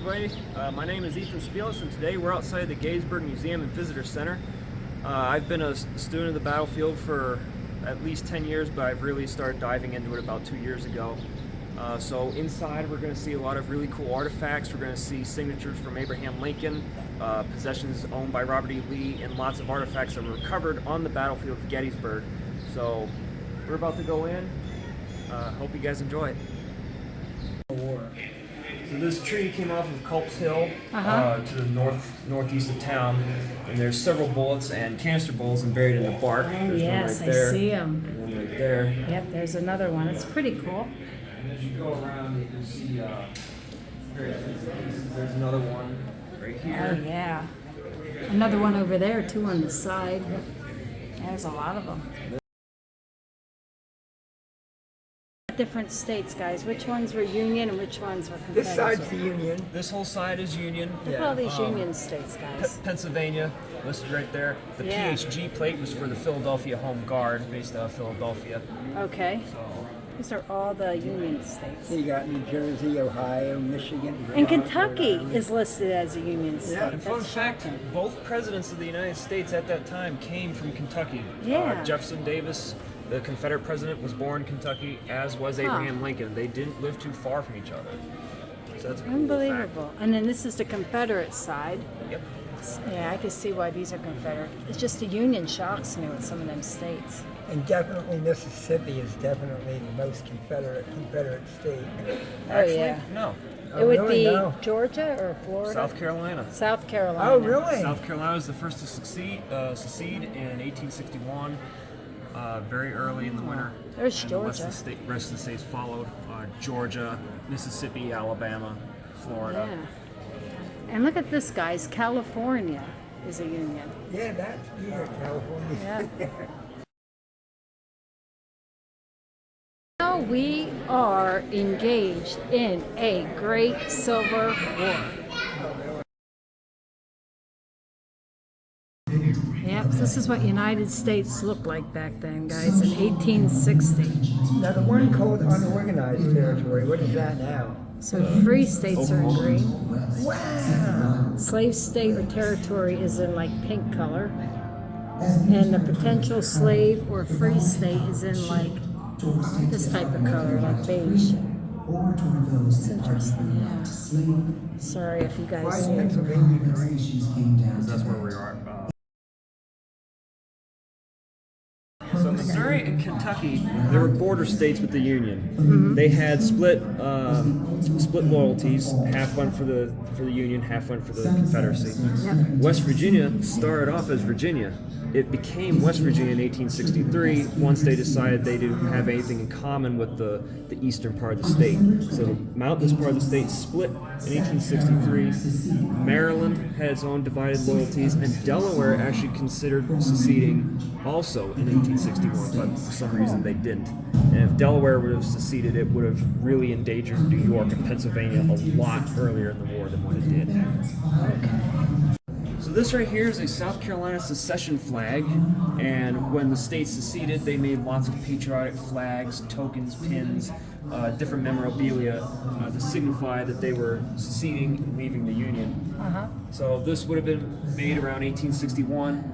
everybody. My name is Ethan Spielis, and today we're outside the Gettysburg Museum and Visitor Center. I've been a student of the battlefield for at least 10 years, but I've really started diving into it about 2 years ago. So inside we're going to see a lot of really cool artifacts. We're going to see signatures from Abraham Lincoln, possessions owned by Robert E. Lee, and lots of artifacts that were recovered on the battlefield of Gettysburg. So we're about to go in. Hope you guys enjoy it. So this tree came off of Culp's Hill to the northeast of town, and there's several bullets and canister bullets buried in the bark. Oh, there's yes, one right there, I see them. and one right there. Yep, there's another one. It's pretty cool. And as you go around, you can see there's another one right here. Oh, yeah. Another one over there, too, on the side. There's a lot of them. Different states, guys. Which ones were Union and which ones were Confederate? This side's the Union. This whole side is Union. Look at all these Union states, guys. Pennsylvania, listed right there. The PHG plate was for the Philadelphia Home Guard, based out of Philadelphia. Okay. These are all the Union states. You got New Jersey, Ohio, Michigan, Vermont, And Kentucky Rhode Island. is listed as a Union state. Yeah. And fun That's fact, shocking. both presidents of the United States at that time came from Kentucky. Yeah. Jefferson Davis, the Confederate president, was born in Kentucky, as was Abraham Lincoln. They didn't live too far from each other. So that's a cool Unbelievable. And then this is the Confederate side. fact. Yep. Yeah, I can see why these are Confederate. It's just the Union shocks me with some of them states. And definitely Mississippi is definitely the most Confederate state. Actually, yeah. no. It would really? be No. Georgia or Florida? South Carolina. South Carolina. Oh, really? South Carolina was the first to secede in 1861, very early in the winter. There's And the rest Georgia. of the rest of the states followed. Georgia, Mississippi, Alabama, Florida. Yeah. And look at this, guys. California is a union. Yeah, that's here, California. Yeah. Now we are engaged in a great Civil War. Yep, this is what United States looked like back then, guys, in 1860. Now the one called unorganized territory, what is that now? So free states are in green. Wow! Slave state or territory is in like pink color. And the potential slave or free state is in like this type of color, like beige. It's interesting, yeah. Sorry if you Why guys is see it. Pennsylvania green? Because that's where we are. So Missouri and Kentucky, they were border states with the Union. They had split loyalties, half one for the Union, half one for the Confederacy. West Virginia started off as Virginia. It became West Virginia in 1863 once they decided they didn't have anything in common with the eastern part of the state. So the mountainous part of the state split in 1863. Maryland had its own divided loyalties, and Delaware actually considered seceding also in 1861, but for some reason they didn't. And if Delaware would have seceded, it would have really endangered New York and Pennsylvania a lot earlier in the war than what it did. So this right here is a South Carolina secession flag, and when the state seceded, they made lots of patriotic flags, tokens, pins, different memorabilia to signify that they were seceding and leaving the Union. So this would have been made around 1861,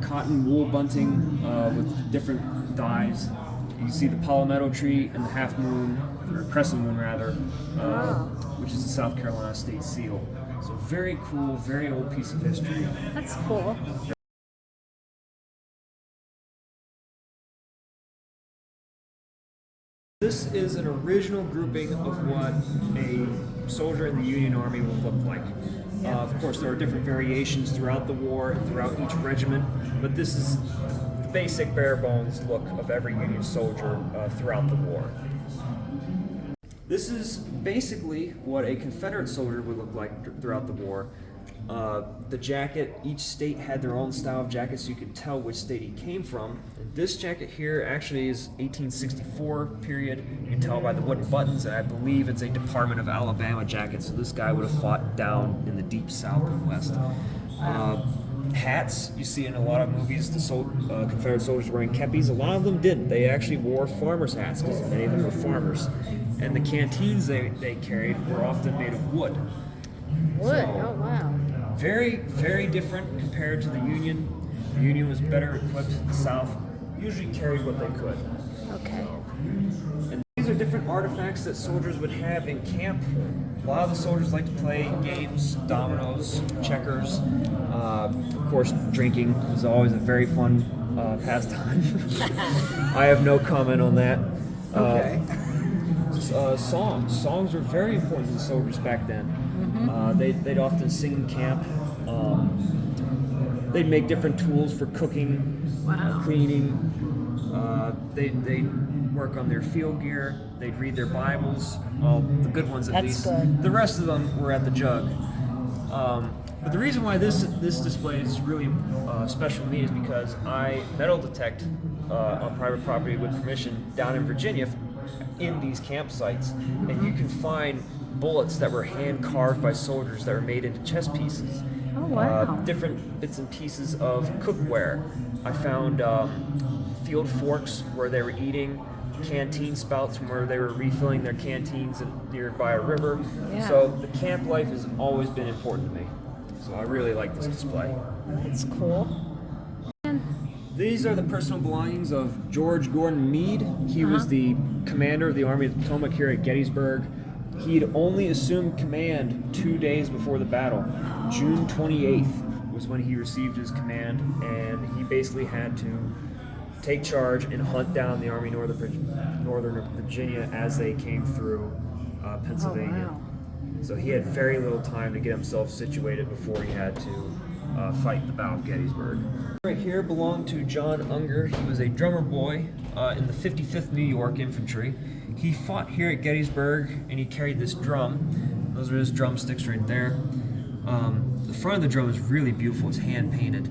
cotton wool bunting with different dyes. You see the palmetto tree and the half moon, or crescent moon rather, which is the South Carolina state seal. So very cool, very old piece of history. That's cool. This is an original grouping of what a soldier in the Union Army would look like. Of course, there are different variations throughout the war and throughout each regiment, but this is the basic bare bones look of every Union soldier throughout the war. This is basically what a Confederate soldier would look like throughout the war. The jacket, each state had their own style of jacket, so you could tell which state he came from. This jacket here actually is 1864 period. You can tell by the wooden buttons, and I believe it's a Department of Alabama jacket, so this guy would have fought down in the deep south and west. Hats you see in a lot of movies, the Confederate soldiers wearing kepis. A lot of them didn't. They actually wore farmers' hats because many of them were farmers. And the canteens they carried were often made of wood. Wood. So, Oh wow. very, very different compared to the Union. The Union was better equipped. The South usually carried what they could. Okay. And these are different artifacts that soldiers would have in camp. A lot of the soldiers like to play games, dominoes, checkers. Of course, drinking is always a very fun pastime. I have no comment on that. Okay. Songs were very important to the soldiers back then. They'd often sing in camp. They'd make different tools for cooking, Wow. cleaning. They'd work on their field gear. They'd read their Bibles. Well, the good ones at That's least. good. The rest of them were at the jug. But the reason why this display is really special to me is because I metal detect on private property with permission down in Virginia in these campsites, and you can find bullets that were hand carved by soldiers that were made into chess pieces. Oh wow. Different bits and pieces of cookware. I found field forks where they were eating, canteen spouts from where they were refilling their canteens nearby a river. Yeah. So the camp life has always been important to me. So I really like this display. That's cool. These are the personal belongings of George Gordon Meade. He was the commander of the Army of the Potomac here at Gettysburg. He'd only assumed command 2 days before the battle. June 28th was when he received his command, and he basically had to take charge and hunt down the Army Northern Virginia as they came through Pennsylvania. Oh, wow. So he had very little time to get himself situated before he had to fight the Battle of Gettysburg. Right here belonged to John Unger. He was a drummer boy in the 55th New York Infantry. He fought here at Gettysburg, and he carried this drum. Those are his drumsticks right there. The front of the drum is really beautiful. It's hand painted.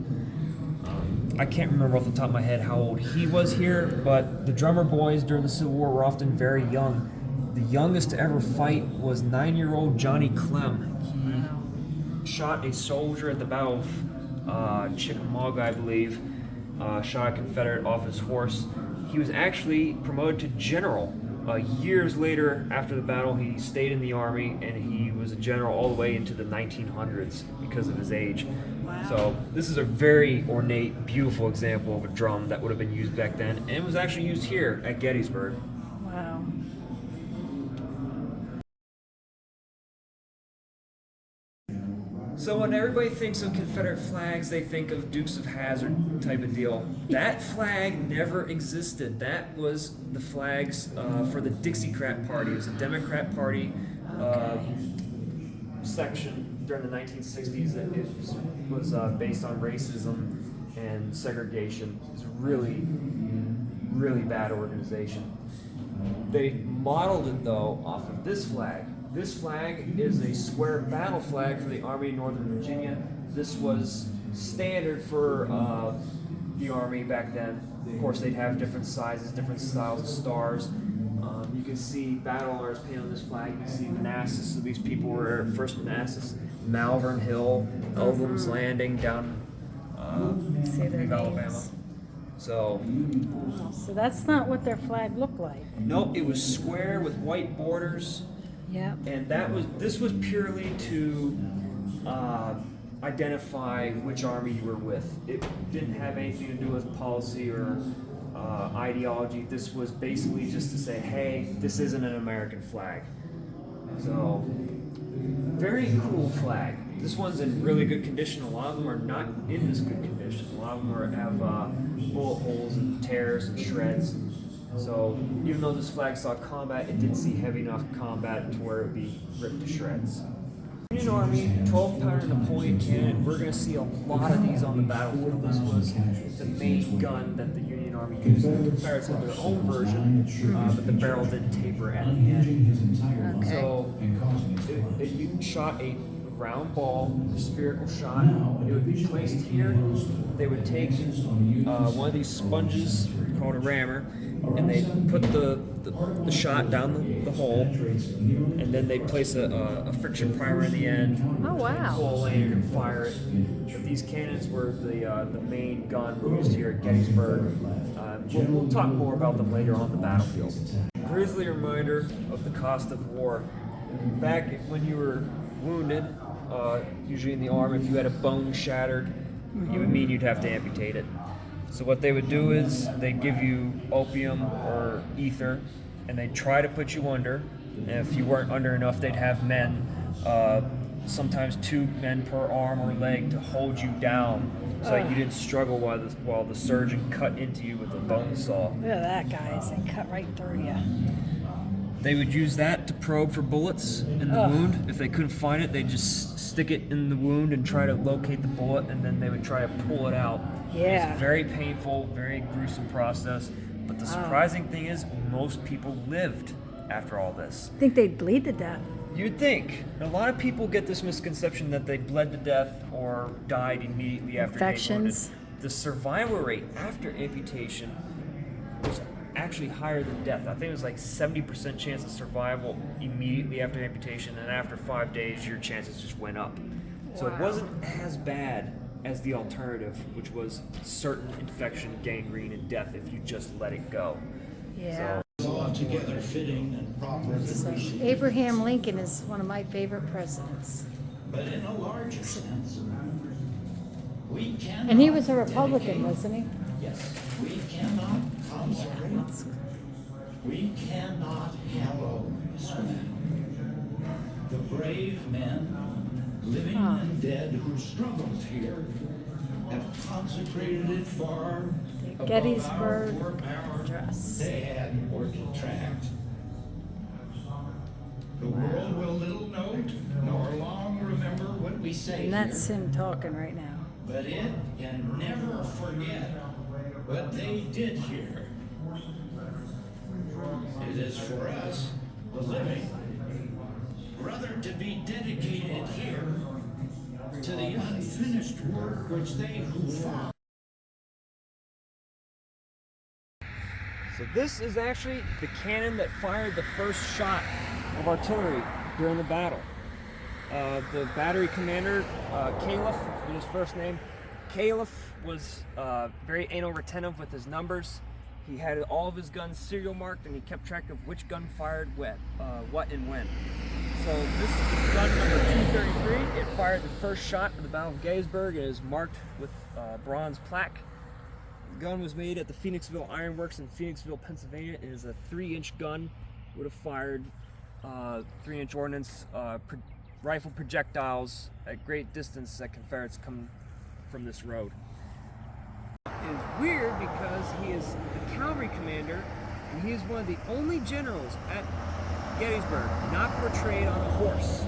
I can't remember off the top of my head how old he was here, but the drummer boys during the Civil War were often very young. The youngest to ever fight was 9-year-old Johnny Clem. He shot a soldier at the Battle of Chickamauga, I believe. Shot a Confederate off his horse. He was actually promoted to general. Years later, after the battle, he stayed in the Army, and he was a general all the way into the 1900s because of his age. Wow. So this is a very ornate, beautiful example of a drum that would have been used back then, and it was actually used here at Gettysburg. Wow. So when everybody thinks of Confederate flags, they think of Dukes of Hazzard type of deal. That flag never existed. That was the flags for the Dixiecrat Party. It was a Democrat Party section during the 1960s. It was based on racism and segregation. It was a really, really bad organization. They modeled it, though, off of this flag. This flag is a square battle flag for the Army of Northern Virginia. This was standard for the Army back then. Of course, they'd have different sizes, different styles of stars. You can see battle honors painted on this flag. You can see Manassas. So these people were First Manassas, Malvern Hill, Eldham's Landing down See their Alabama. names. So, Oh, so that's not what their flag looked like. nope, it was square with white borders. Yep. And this was purely to identify which army you were with. It didn't have anything to do with policy or ideology. This was basically just to say, hey, this isn't an American flag. So, very cool flag. This one's in really good condition. A lot of them are not in this good condition. A lot of them have bullet holes and tears and shreds. So even though this flag saw combat, it didn't see heavy enough combat to where it would be ripped to shreds. Union Army, 12-pounder Napoleon cannon. We're going to see a lot of these on the battlefield. This was the main gun that the Union Army used. The Confederates had their own version, but the barrel didn't taper at the end. Okay. So you shot a round ball, a spherical shot. It would be placed here. They would take one of these sponges called a rammer, and they put the shot down the hole, and then they place a friction primer in the end. Oh, wow. Pull a lanyard and fire it. But these cannons were the main gun used here at Gettysburg. We'll talk more about them later on the battlefield. Grisly reminder of the cost of war. Back when you were wounded, usually in the arm, if you had a bone shattered, it would mean you'd have to amputate it. So what they would do is they'd give you opium or ether, and they'd try to put you under. And if you weren't under enough, they'd have men, sometimes 2 men per arm or leg, to hold you down so that you didn't struggle while the surgeon cut into you with a bone saw. Look at that, guys. They cut right through you. They would use that to probe for bullets in the wound. If they couldn't find it, they'd just stick it in the wound and try to locate the bullet, and then they would try to pull it out. Yeah. It's a very painful, very gruesome process. But the surprising thing is, most people lived after all this. I think they'd bleed to death. You'd think. A lot of people get this misconception that they bled to death or died immediately after being wounded. Infections. The survival rate after amputation was actually higher than death. I think it was like 70% chance of survival immediately after amputation, and after 5 days, your chances just went up. So it wasn't as bad as the alternative, which was certain infection, gangrene, and death if you just let it go. Yeah. Altogether fitting and proper. So Abraham Lincoln is one of my favorite presidents. But in a larger sense, we cannot. And he was a Republican, wasn't he? Yes, we cannot consecrate. We cannot hallow this land. The brave men, living and dead, who struggled here, have consecrated it far above Gettysburg our power. Address. They had more to tract. The world will little note, nor long remember what we say And that's here, him talking right now. but it can never forget what they did here. It is for us, the living, rather to be dedicated here to the unfinished work which they who fought. So this is actually the cannon that fired the first shot of artillery during the battle. The battery commander, Caliph, was his first name. Caliph was very anal retentive with his numbers. He had all of his guns serial marked, and he kept track of which gun fired what and when. So this is gun number 233. It fired the first shot of the Battle of Gettysburg. It is marked with bronze plaque. The gun was made at the Phoenixville Iron Works in Phoenixville, Pennsylvania. It is a 3-inch gun. Would have fired 3-inch ordnance, rifle projectiles at great distance that Confederates come from this road. It is weird because he is the cavalry commander, and he is one of the only generals at Gettysburg not portrayed on a horse,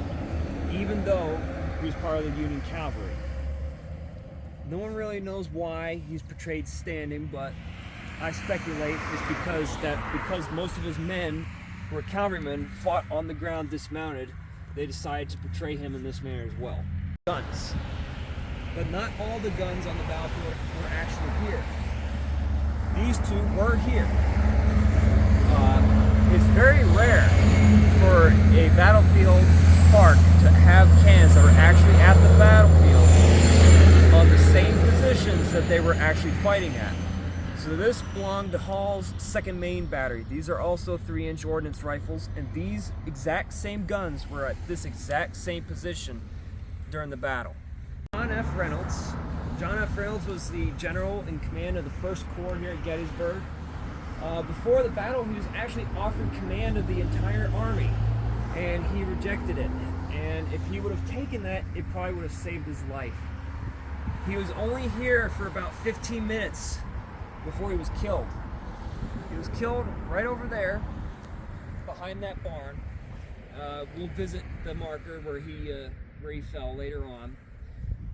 even though he was part of the Union cavalry. No one really knows why he's portrayed standing, but I speculate it's because most of his men, who were cavalrymen, fought on the ground dismounted. They decided to portray him in this manner as well. Guns. But not all the guns on the battlefield were actually here. These two were here. It's very rare for a battlefield park to have cannons that were actually at the battlefield on the same positions that they were actually fighting at. So this belonged to Hall's 2nd Maine Battery. These are also 3-inch ordnance rifles, and these exact same guns were at this exact same position during the battle. John F. Reynolds. John F. Reynolds was the general in command of the 1st Corps here at Gettysburg. Before the battle, he was actually offered command of the entire army, and he rejected it. And if he would have taken that, it probably would have saved his life. He was only here for about 15 minutes before he was killed. He was killed right over there, behind that barn. We'll visit the marker where he fell later on.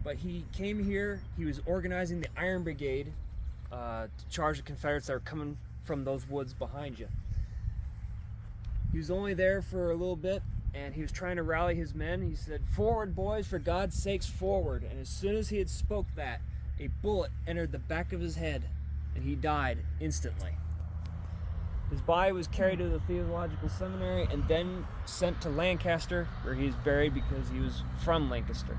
But he came here, he was organizing the Iron Brigade to charge the Confederates that were coming from those woods behind you. He was only there for a little bit, and he was trying to rally his men. He said, "Forward, boys, for God's sakes, forward." And as soon as he had spoke that, a bullet entered the back of his head, and he died instantly. His body was carried to the Theological Seminary and then sent to Lancaster, where he's buried because he was from Lancaster.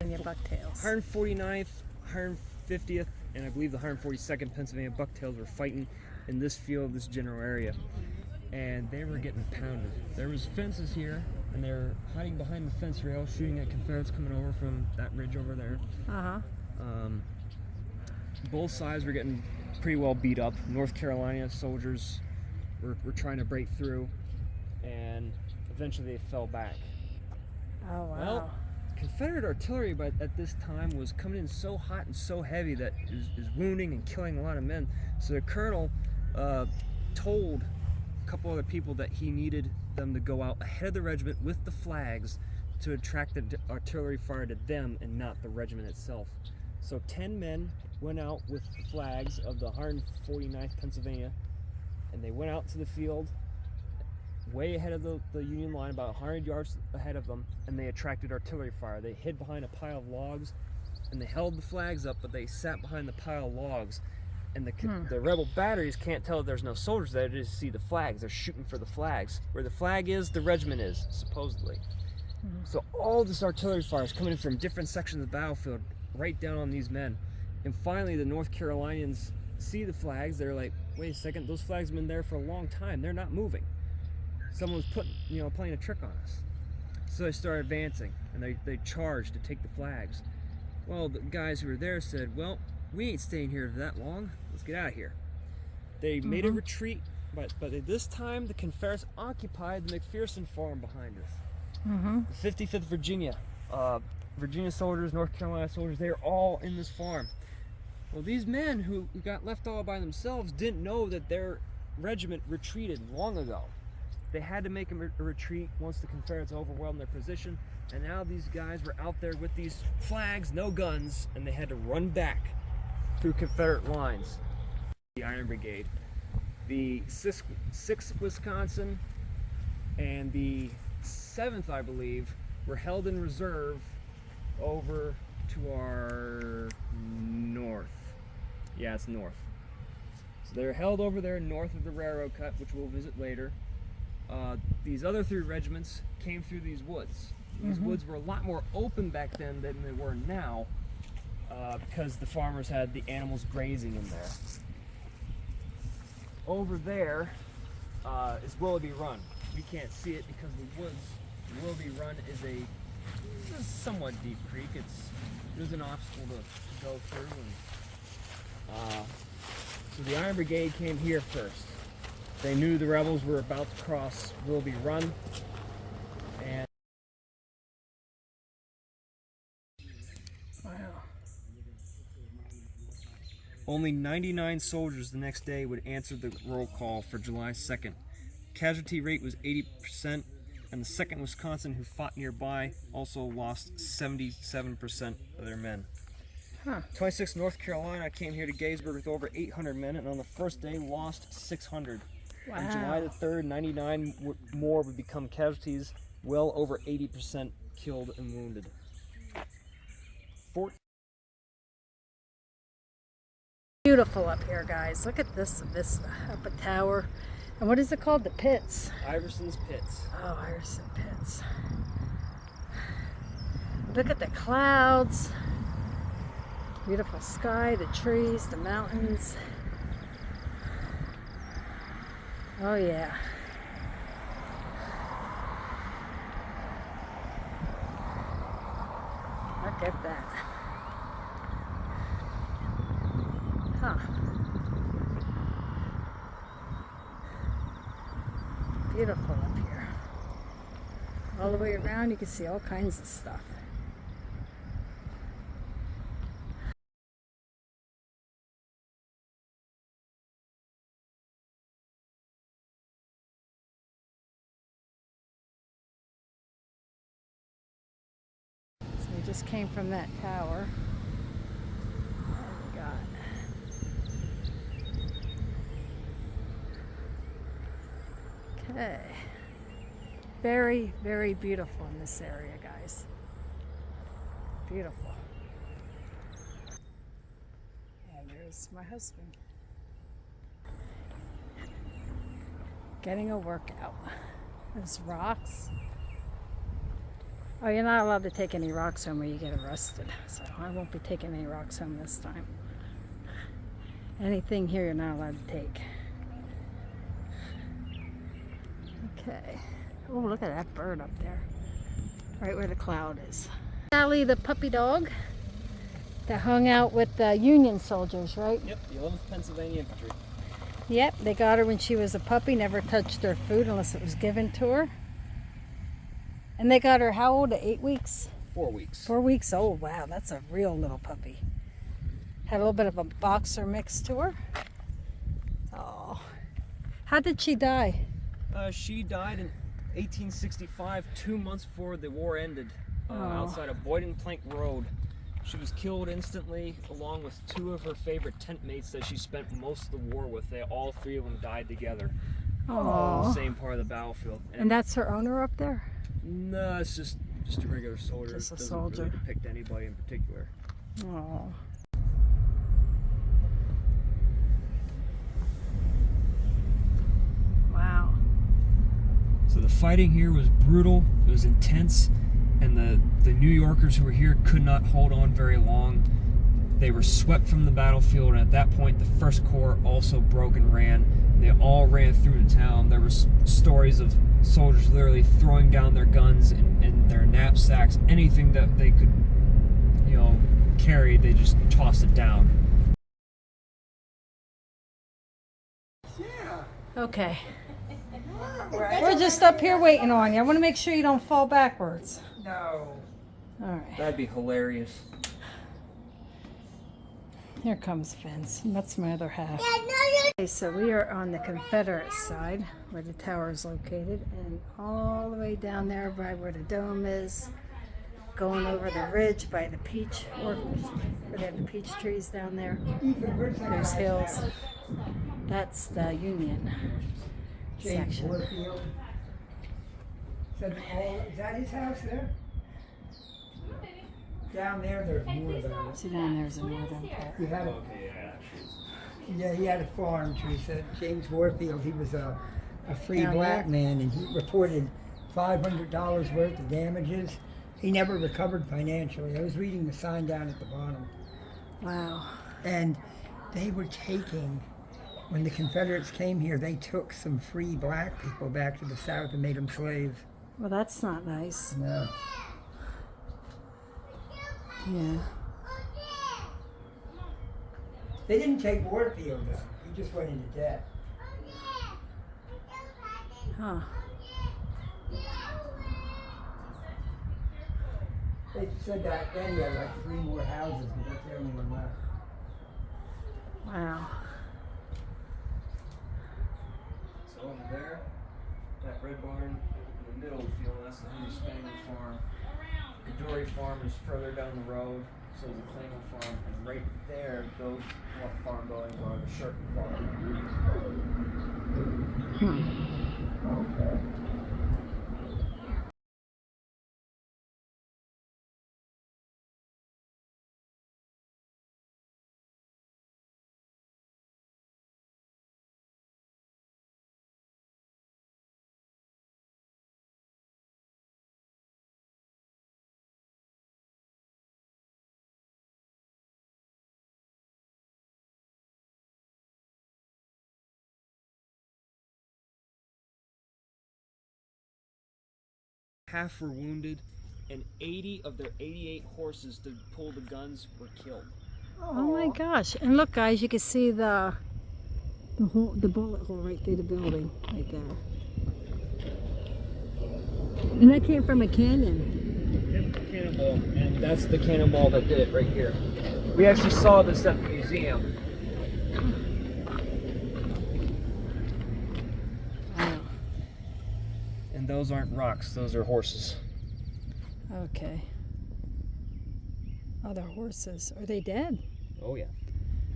Bucktails. 149th, 150th, and I believe the 142nd Pennsylvania Bucktails were fighting in this field, this general area, and they were getting pounded. There was fences here, and they're hiding behind the fence rail, shooting at Confederates coming over from that ridge over there. Both sides were getting pretty well beat up. North Carolina soldiers were trying to break through, and eventually they fell back. Oh, wow. Well, Confederate artillery at this time was coming in so hot and so heavy that it was wounding and killing a lot of men. So the colonel told a couple other people that he needed them to go out ahead of the regiment with the flags to attract the artillery fire to them and not the regiment itself. So 10 men went out with the flags of the 149th Pennsylvania, and they went out to the field way ahead of the Union line, about 100 yards ahead of them, and they attracted artillery fire. They hid behind a pile of logs, and they held the flags up, but they sat behind the pile of logs, and the rebel batteries can't tell that there's no soldiers there. They just see the flags. They're shooting for the flags. Where the flag is, the regiment is, supposedly. So all this artillery fire is coming in from different sections of the battlefield, right down on these men. And finally, the North Carolinians see the flags. They're like, wait a second, those flags have been there for a long time. They're not moving. Someone was playing a trick on us. So they started advancing, and they charged to take the flags. Well, the guys who were there said, well, we ain't staying here for that long. Let's get out of here. They made a retreat, but at this time, the Confederates occupied the McPherson Farm behind us. The 55th Virginia. Virginia soldiers, North Carolina soldiers, they were all in this farm. Well, these men who got left all by themselves didn't know that their regiment retreated long ago. They had to make a retreat once the Confederates overwhelmed their position, and now these guys were out there with these flags, no guns, and they had to run back through Confederate lines. The Iron Brigade, the 6th Wisconsin, and the 7th, I believe, were held in reserve over to our north. Yeah, it's north. So they're held over there north of the railroad cut, which we'll visit later. These other 3 regiments came through these woods. These woods were a lot more open back then than they were now, because the farmers had the animals grazing in there. Over there is Willoughby Run. We can't see it because of the woods. Willoughby Run is a somewhat deep creek. There's an obstacle to go through, and so the Iron Brigade came here first. They knew the rebels were about to cross Willoughby Run, and only 99 soldiers the next day would answer the roll call for July 2nd. Casualty rate was 80%, and the 2nd Wisconsin, who fought nearby, also lost 77% of their men. 26th North Carolina came here to Gettysburg with over 800 men, and on the first day lost 600. Wow. On July the 3rd, 99 more would become casualties, well over 80% killed and wounded. Beautiful up here, guys. Look at this vista up a tower. And what is it called? The Pits. Iverson's Pits. Oh, Iverson Pits. Look at the clouds. Beautiful sky, the trees, the mountains. Oh yeah. Look at that. Huh. Beautiful up here. All the way around you can see all kinds of stuff. So we just came from that tower. And we got okay. Very, very beautiful in this area, guys. Beautiful. And there's my husband. getting a workout. There's rocks. Oh, you're not allowed to take any rocks home or you get arrested. So I won't be taking any rocks home this time. Anything here you're not allowed to take. Okay. Oh, look at that bird up there. Right where the cloud is. Sally, the puppy dog that hung out with the Union soldiers, right? Yep, the 11th Pennsylvania Infantry. Yep, they got her when she was a puppy, never touched her food unless it was given to her. And they got her how old? 8 weeks? 4 weeks. 4 weeks old. Wow, that's a real little puppy. Had a little bit of a boxer mix to her. Oh. How did she die? She died in 1865, 2 months before the war ended, outside of Boyden Plank Road. She was killed instantly, along with 2 of her favorite tent mates that she spent most of the war with. All 3 of them died together. Oh. The same part of the battlefield. And that's her owner up there? No, it's just a regular soldier. Just a Doesn't soldier. really depict anybody in particular. Oh. Wow. So the fighting here was brutal, it was intense, and the New Yorkers who were here could not hold on very long. They were swept from the battlefield, and at that point the First Corps also broke and ran. They all ran through the town. There were stories of soldiers literally throwing down their guns and their knapsacks, anything that they could, carry, they just tossed it down. Okay. We're just up here waiting on you. I want to make sure you don't fall backwards. No. All right. That'd be hilarious. Here comes Vince. That's my other half. Okay, so we are on the Confederate side where the tower is located, and all the way down there by where the dome is, going over the ridge by the peach orchard, where they have the peach trees down there. There's hills. That's the Union James section. Warfield. Is that his house there? Down there, there's more though. See, down there's a northern part. He had he had a farm, Teresa. James Warfield, he was a free Down black there? man, and he reported $500 worth of damages. He never recovered financially. I was reading the sign down at the bottom. Wow. And they were taking, when the Confederates came here, they took some free black people back to the South and made them slaves. Well, that's not nice. No. Yeah. They didn't take Warfield though. He just went into debt. Huh. They said that then he had like 3 more houses, but that's the only one left. Wow. So over there, that red barn in the middle of the field, that's the Henry Spangler farm. The Dory farm is further down the road, so is the Klingel farm, and right there, those farm buildings are the Sherton farm. Half were wounded, and 80 of their 88 horses to pull the guns were killed. Oh my gosh. And look, guys, you can see the bullet hole right through the building right there. And that came from a cannon. Yep, cannonball, and that's the cannonball that did it right here. We actually saw this at the museum. Wow. And those aren't rocks, those are horses. Okay. Oh, they're horses. Are they dead? Oh yeah.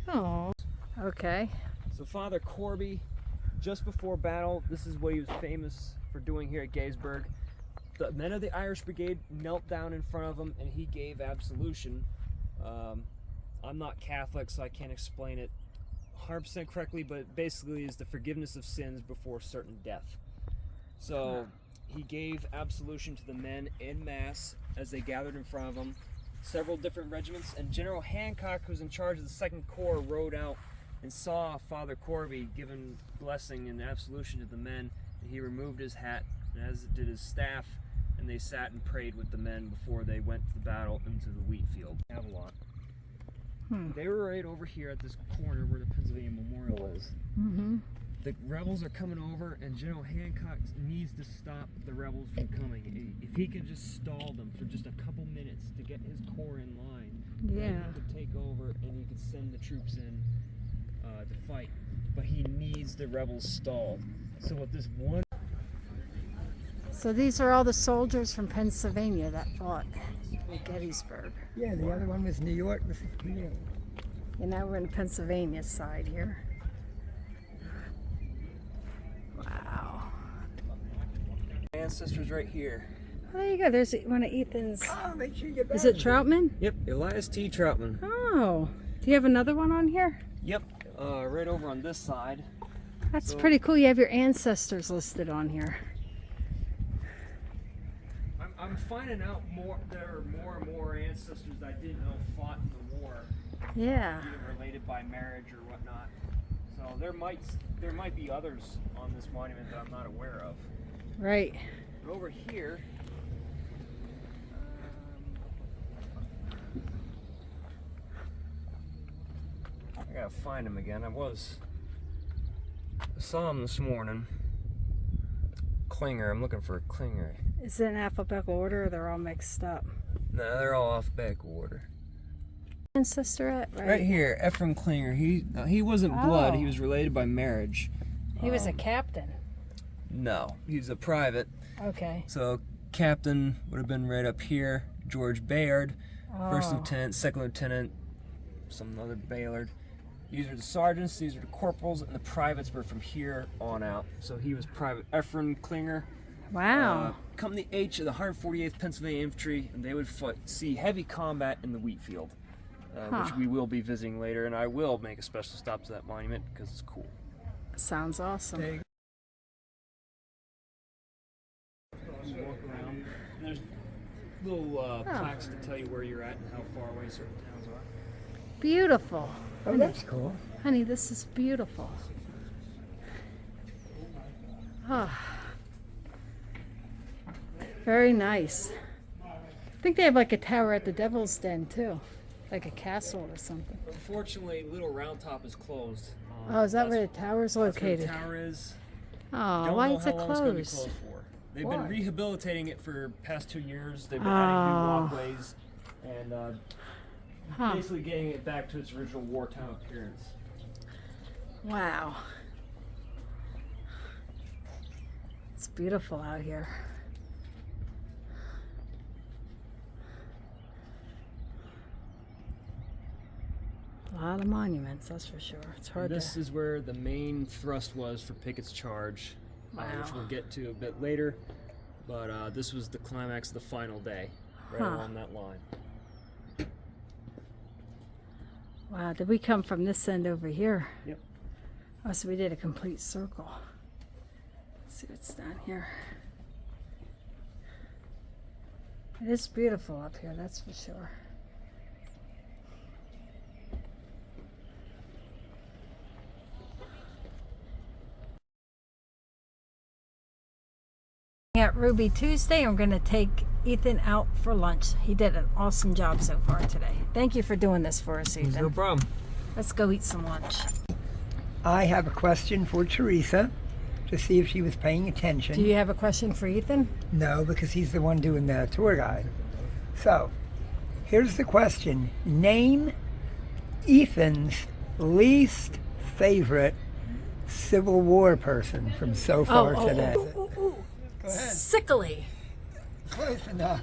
Oh. Okay. So Father Corby, just before battle, this is what he was famous for doing here at Gettysburg. The men of the Irish Brigade knelt down in front of him and he gave absolution. I'm not Catholic, so I can't explain it 100% correctly, but basically is the forgiveness of sins before certain death. So he gave absolution to the men en masse as they gathered in front of him. Several different regiments, and General Hancock, who's in charge of the 2nd Corps, rode out and saw Father Corby giving blessing and absolution to the men. And he removed his hat, and as did his staff, and they sat and prayed with the men before they went to the battle into the wheat field. Avalon. They were right over here at this corner where the Pennsylvania Memorial is. The rebels are coming over, and General Hancock needs to stop the rebels from coming. If he could just stall them for just a couple minutes to get his corps in line, then he could take over and he could send the troops in to fight. But he needs the rebels stalled. So with this one... So these are all the soldiers from Pennsylvania that fought at Gettysburg. Yeah, the other one was New York. This is PA. And now we're in the Pennsylvania side here. Wow. Ancestors right here. Oh, there you go. There's one of Ethan's. Oh, make sure you get that. Is it Troutman? Yep, Elias T. Troutman. Oh. Do you have another one on here? Yep, right over on this side. That's pretty cool. You have your ancestors listed on here. I'm finding out there are more and more ancestors that I didn't know fought in the war. Yeah. Either related by marriage or whatnot. So there might be others on this monument that I'm not aware of. Right. But over here, I gotta find him again. I saw him this morning. Klinger. I'm looking for a Klinger. Is it in alphabetical order or they're all mixed up? No, they're all alphabetical order. Ancestor at? Right here, Ephraim Klinger. He wasn't blood. He was related by marriage. He was a captain. No, he's a private. Okay. So captain would have been right up here. George Bayard, first lieutenant, second lieutenant, some other Bayard. These are the sergeants. These are the corporals, and the privates were from here on out. So he was Private Ephraim Klinger. Wow. Company H of the 148th Pennsylvania Infantry, and they would see heavy combat in the wheat field, which we will be visiting later, and I will make a special stop to that monument because it's cool. Sounds awesome. Walk around. There's little plaques to tell you where you're at and how far away certain towns are. Beautiful. Oh, that's cool. Honey, this is beautiful. Ah. Very nice. I think they have like a tower at the Devil's Den too. Like a castle or something. Unfortunately, Little Round Top is closed. Oh, is that where the tower is located? That's where the tower is. Oh, Don't why know is how it long it's gonna be closed? closed for. They've Why? been rehabilitating it for past 2 years. They've been adding new walkways and basically getting it back to its original wartime appearance. Wow. It's beautiful out here. A lot of monuments, that's for sure. It's hard This to... is where the main thrust was for Pickett's charge, which we'll get to a bit later. But this was the climax of the final day, right along that line. Wow, did we come from this end over here? Yep. Oh, so we did a complete circle. Let's see what's down here. It is beautiful up here, that's for sure. At Ruby Tuesday, I'm going to take Ethan out for lunch. He did an awesome job so far today. Thank you for doing this for us, Ethan. No problem. Let's go eat some lunch. I have a question for Teresa to see if she was paying attention. Do you have a question for Ethan? No, because he's the one doing the tour guide. So, here's the question. Name Ethan's least favorite Civil War person from so far today. Go ahead. Sickly. Close enough.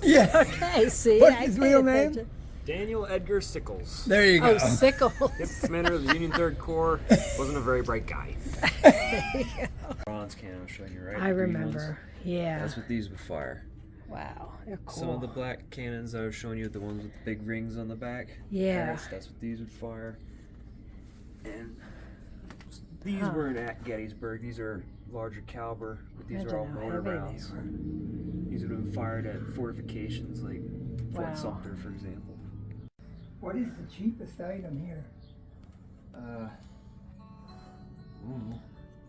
Yeah. Okay, see? What's I his pay real attention. name? Daniel Edgar Sickles. There you go. Oh, Sickles. Yep, commander of the Union 3rd Corps. Wasn't a very bright guy. Bronze cannon, I'll show you, right? I The green remember. ones. Yeah. That's what these would fire. Wow, they're cool. Some of the black cannons I was showing you, the ones with the big rings on the back. Yeah. That's what these would fire. And these weren't at Gettysburg. These are larger caliber, but these are all mortar rounds. These would have been fired at fortifications like Fort Sumter, for example. What is the cheapest item here?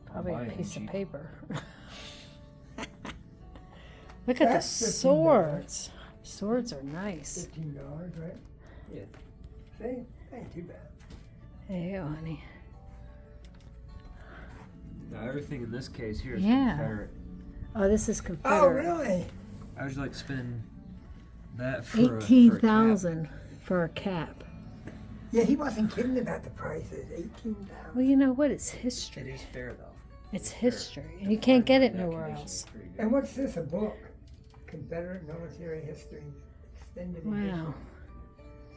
Probably a piece of paper. Look at the swords. Swords are nice. $15, right? Yeah. See? Ain't too bad. There you go, honey. Now everything in this case here is Yeah. Confederate. Oh, this is Confederate. Oh, really? I would like spend that for 18,000 for a cap. Yeah, he wasn't kidding about the prices. 18,000. Well, you know what? It's It history. is fair though. It's history. And you can't get it nowhere else. And what's this? A book? Confederate Military History, extended edition. Wow.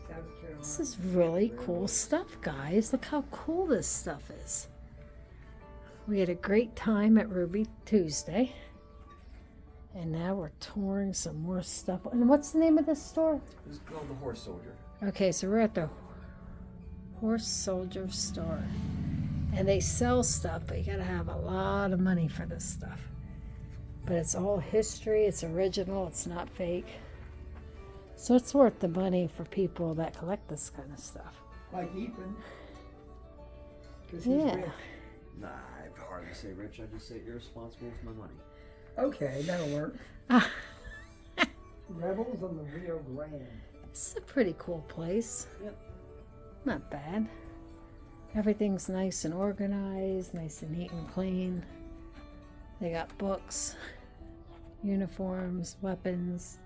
South Carolina. This is really cool stuff, guys. Look how cool this stuff is. We had a great time at Ruby Tuesday. And now we're touring some more stuff. And what's the name of this store? It's called the Horse Soldier. Okay, so we're at the Horse Soldier store. And they sell stuff, but you gotta have a lot of money for this stuff. But it's all history, it's original, it's not fake. So it's worth the money for people that collect this kind of stuff. Like Ethan. 'Cause he's Yeah. rich. Nah, I'd hardly say rich. I'd just say irresponsible with my money. Okay, that'll work. Rebels on the Rio Grande. This is a pretty cool place. Yep. Not bad. Everything's nice and organized, nice and neat and clean. They got books, uniforms, weapons,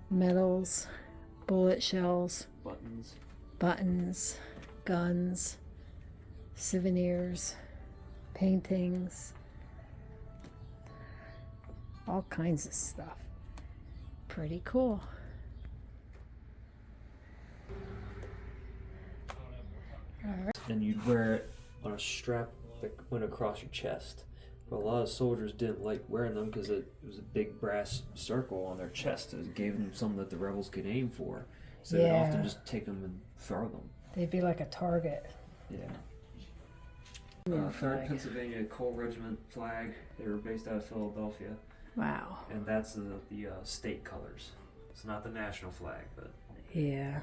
medals, bullet shells, buttons, guns, souvenirs, paintings, all kinds of stuff. Pretty cool. And you'd wear it on a strap that went across your chest. But a lot of soldiers didn't like wearing them because it was a big brass circle on their chest. It gave them something that the rebels could aim for. So they'd often just take them and throw them. They'd be like a target. Yeah. 3rd Pennsylvania Coal Regiment flag. They were based out of Philadelphia. Wow. And that's the state colors. It's not the national flag, but Yeah.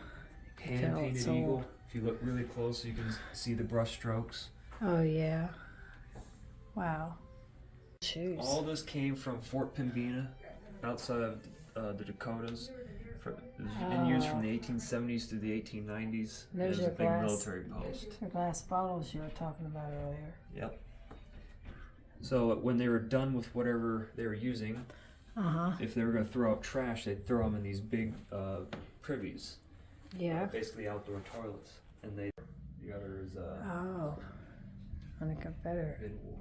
hand-painted eagle. If you look really close, you can see the brush strokes. Oh, yeah. Wow. Shoes. All this came from Fort Pembina, outside of the Dakotas. It was in use from the 1870s through the 1890s. It There's was a your big glass. military post. The glass bottles you were talking about earlier. Yep. So when they were done with whatever they were using, if they were going to throw out trash, they'd throw them in these big privies. Yeah. Basically outdoor toilets. And the other is Oh. On the Confederate. mid-war.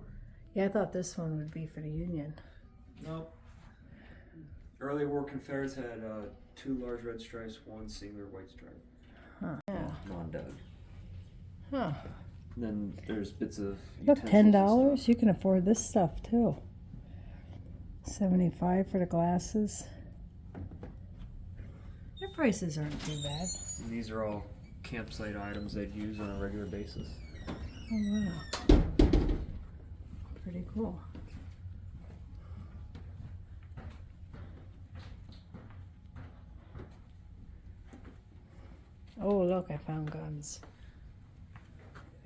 Yeah, I thought this one would be for the Union. No. Early war Confederates had 2 large red stripes, 1 singular white stripe. Huh. Yeah. Non-dug. Huh. And then there's bits of Look, utensils $10. and stuff. You can afford this stuff too. $75 for the glasses. Their prices aren't too bad. And these are all campsite items they'd use on a regular basis. Oh wow. Pretty cool. Oh look, I found guns.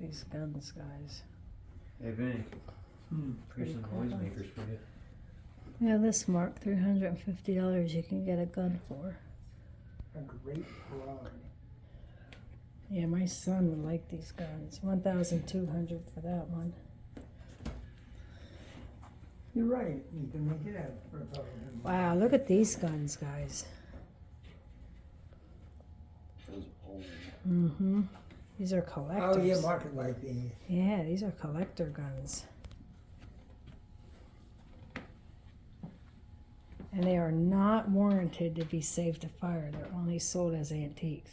These guns, guys. Hey, Vinny. Here's some cool noisemakers for you. Yeah, this mark, $350 you can get a gun for. A great broad. Yeah, my son would like these guns. $1,200 for that one. You're right, Ethan. They did have Republican. Wow, look at these guns, guys. Those old. Mm-hmm. These are collectors. Oh, yeah, market like these. Yeah, these are collector guns. And they are not warranted to be safe to fire. They're only sold as antiques.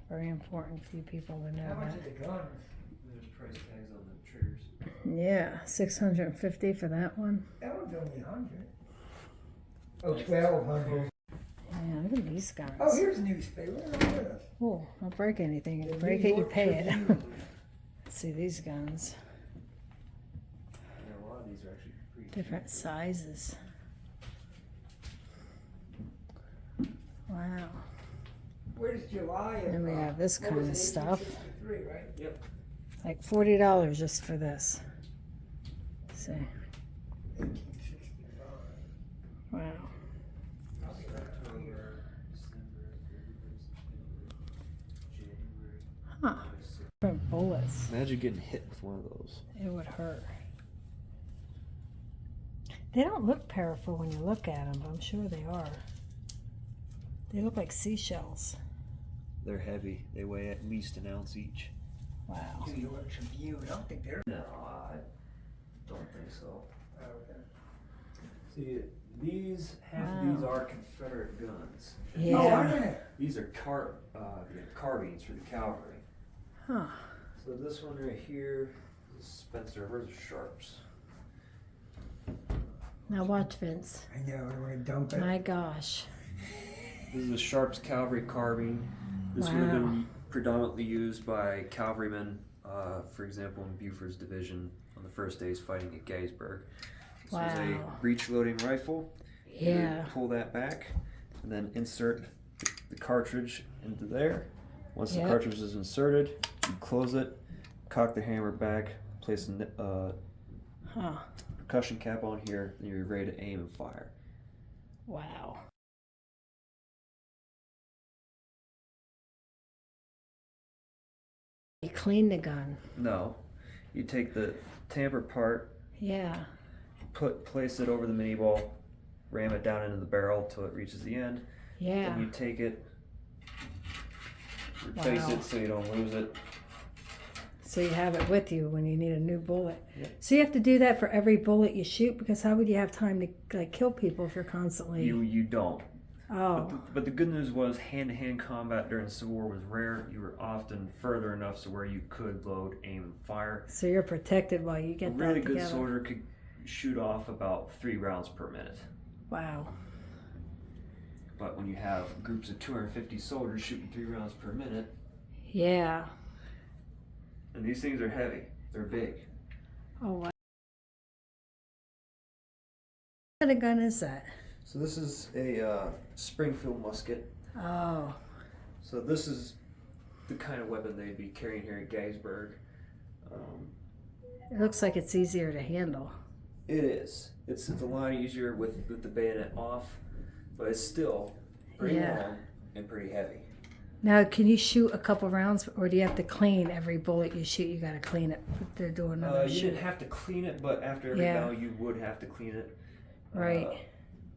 Very important for you people to know How much that. are the guns? There's price tags on the triggers. Yeah, $650 for that one. That one's only 100. Oh, 1,200. Man, look at these guns. Oh, here's a newspaper. Look at this. Oh, don't break anything. You The break New it, you York pay it. Tribune. See these guns. Yeah, a lot of these are actually pretty Different sizes. Wow. Where's July? Of, And we have this what kind was of it, stuff. 1863, right? Yep. Like $40 just for this. See. 1865. Wow. Huh. Different bullets. Imagine getting hit with one of those. It would hurt. They don't look powerful when you look at them, but I'm sure they are. They look like seashells. They're heavy. They weigh at least an ounce each. Wow. New York Tribune. I don't think they're. No, I don't think so. Oh, okay. See, these half Wow. of these are Confederate guns. Yeah. Oh, are they? These are carbines for the cavalry. Huh. So this one right here is Spencer. Where's the Sharps? Now watch, Vince. I know. I want to dump it. My gosh. This is a Sharps cavalry carbine. This would have Wow. been predominantly used by cavalrymen, for example, in Buford's division on the first days fighting at Gettysburg. This was a Wow. breech-loading rifle. You would Yeah. pull that back and then insert the cartridge into there. Once Yep. the cartridge is inserted, you close it, cock the hammer back, place a Huh. percussion cap on here, and you're ready to aim and fire. Wow. You clean the gun. No, you take the tamper part, Yeah. place it over the mini ball, ram it down into the barrel till it reaches the end. Yeah. Then you take it, replace Wow. it so you don't lose it. So you have it with you when you need a new bullet. Yep. So you have to do that for every bullet you shoot, because how would you have time to like kill people if you're constantly? You don't. Oh. But the good news was hand-to-hand combat during the Civil War was rare. You were often further enough so where you could load, aim, and fire. So you're protected while you A get really that good together. soldier could shoot off about 3 rounds per minute. Wow. But when you have groups of 250 soldiers shooting 3 rounds per minute, Yeah. and these things are heavy, they're big. Oh wow. What kind of gun is that? So this is a Springfield musket. Oh. So this is the kind of weapon they'd be carrying here at Gettysburg. It looks like it's easier to handle. It is. It's a lot easier with the bayonet off, but it's still pretty Yeah. long and pretty heavy. Now, can you shoot a couple rounds, or do you have to clean every bullet you shoot? You got to clean it to do another You shoot. didn't have to clean it, but after every Yeah. round you would have to clean it. Right.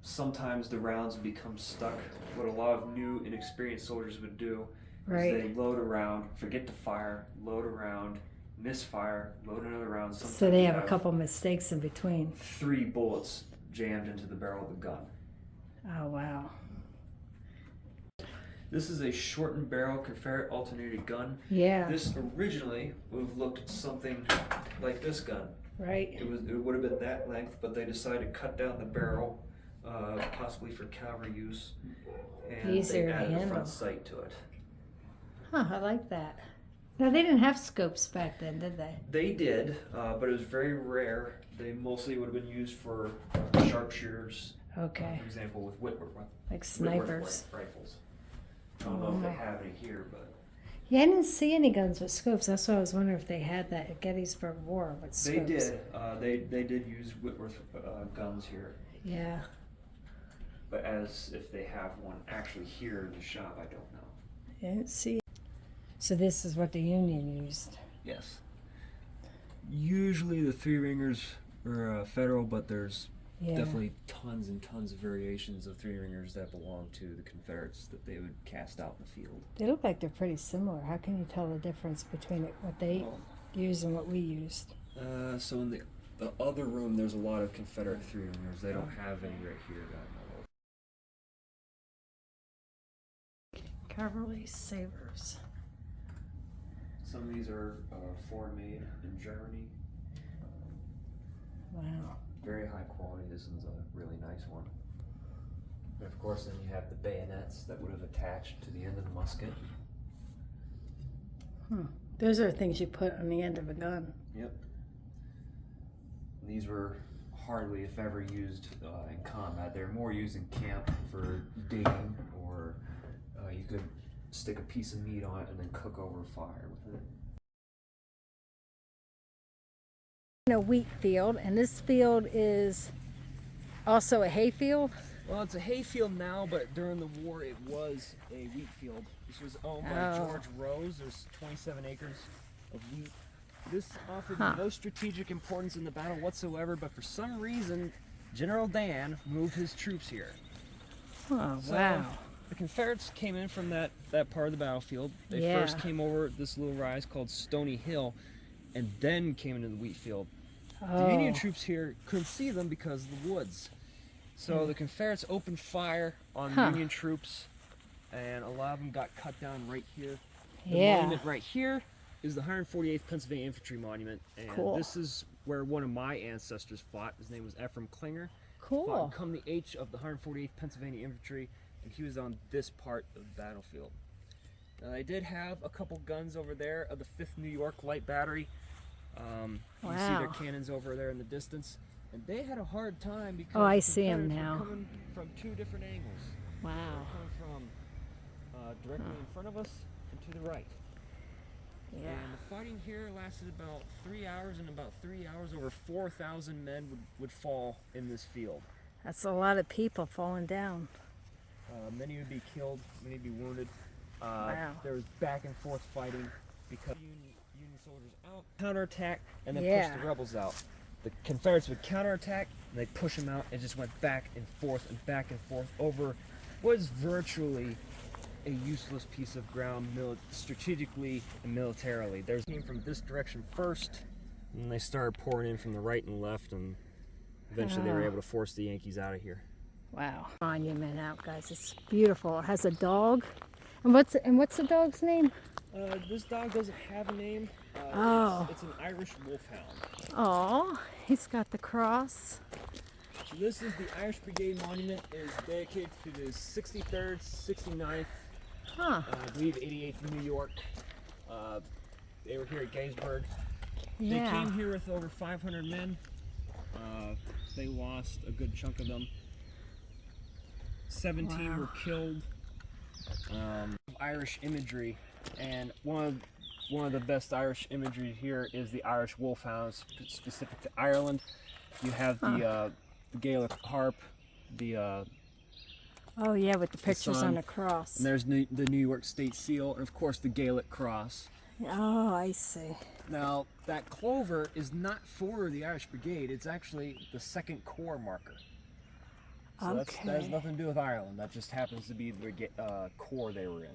Sometimes the rounds become stuck. What a lot of new, inexperienced soldiers would do Right. is they load a round, forget to fire, load a round, misfire, load another round. Sometimes So they you have a couple mistakes in between. 3 bullets jammed into the barrel of the gun. Oh wow. This is a shortened barrel Confederate alternating gun. Yeah. This originally would have looked something like this gun. Right. It would have been that length, but they decided to cut down the barrel, possibly for cavalry use, and Easier they to added a handle. front sight to it. Huh, I like that. Now, they didn't have scopes back then, did they? They did, but it was very rare. They mostly would have been used for sharpshooters, Okay. for example, with Whitworth Like snipers. rifles. I don't know if they have any here, but Yeah, I didn't see any guns with scopes. That's why I was wondering if they had that at Gettysburg War with they scopes. did. They did use Whitworth guns here. Yeah. But as if they have one actually here in the shop, I don't know. I didn't see. So this is what the Union used. Yes. Usually the 3-ringers are federal, but there's Yeah. definitely tons and tons of variations of 3-ringers that belong to the Confederates that they would cast out in the field. They look like they're pretty similar. How can you tell the difference between what they Well, use and what we used? so in the other room, there's a lot of Confederate 3-ringers. They don't have any right here that I know of. Cavalry sabers. Some of these are foreign made in Germany. Wow. Very high quality. This one's a really nice one. And of course, then you have the bayonets that would have attached to the end of the musket. Those are things you put on the end of a gun. Yep. These were hardly, if ever, used in combat. They're more used in camp for digging, or you could stick a piece of meat on it and then cook over a fire with it. In a wheat field, and this field is also a hay field. Well, it's a hay field now, but during the war it was a wheat field. This was owned by George Rose. There's 27 acres of wheat. This offered no strategic importance in the battle whatsoever, but for some reason, General Dan moved his troops here. Oh, So, wow. the Confederates came in from that part of the battlefield. They first came over this little rise called Stony Hill, and then came into the wheat field. The Union troops here couldn't see them because of the woods. So the Confederates opened fire on the Union troops, and a lot of them got cut down right here. The monument right here is the 148th Pennsylvania Infantry Monument, and this is where one of my ancestors fought. His name was Ephraim Klinger. Cool. Fought in Come the H of the 148th Pennsylvania Infantry, and he was on this part of the battlefield. I did have a couple guns over there of the 5th New York Light Battery. You see their cannons over there in the distance, and they had a hard time because I the see 'em Confederates now. were coming from two different angles. Wow. They're coming from directly in front of us and to the right. Yeah. And the fighting here lasted about 3 hours, and about 3 hours, over 4,000 men would fall in this field. That's a lot of people falling down. Many would be killed, many would be wounded. Wow. There was back and forth fighting because Union soldiers out, counterattack, and then push the rebels out. The Confederates would counterattack, and they'd push them out, and just went back and forth over what is virtually a useless piece of ground strategically and militarily. There's came from this direction first, and they started pouring in from the right and left, and eventually they were able to force the Yankees out of here. Wow. Monument out, guys. It's beautiful. It has a dog. And what's the dog's name? This dog doesn't have a name. It's an Irish wolfhound. Oh, he's got the cross. So this is the Irish Brigade Monument. It is dedicated to the 63rd, 69th, I believe 88th New York. They were here at Gettysburg. They came here with over 500 men. They lost a good chunk of them. 17 were killed. Irish imagery, and one of the best Irish imagery here is the Irish wolfhound, specific to Ireland. You have the Gaelic harp, the oh yeah, with the pictures sun, on the cross. and there's the New York State seal, and of course the Gaelic cross. Oh, I see. Now that clover is not for the Irish Brigade; it's actually the 2nd Corps marker. So that has nothing to do with Ireland. That just happens to be the corps they were in.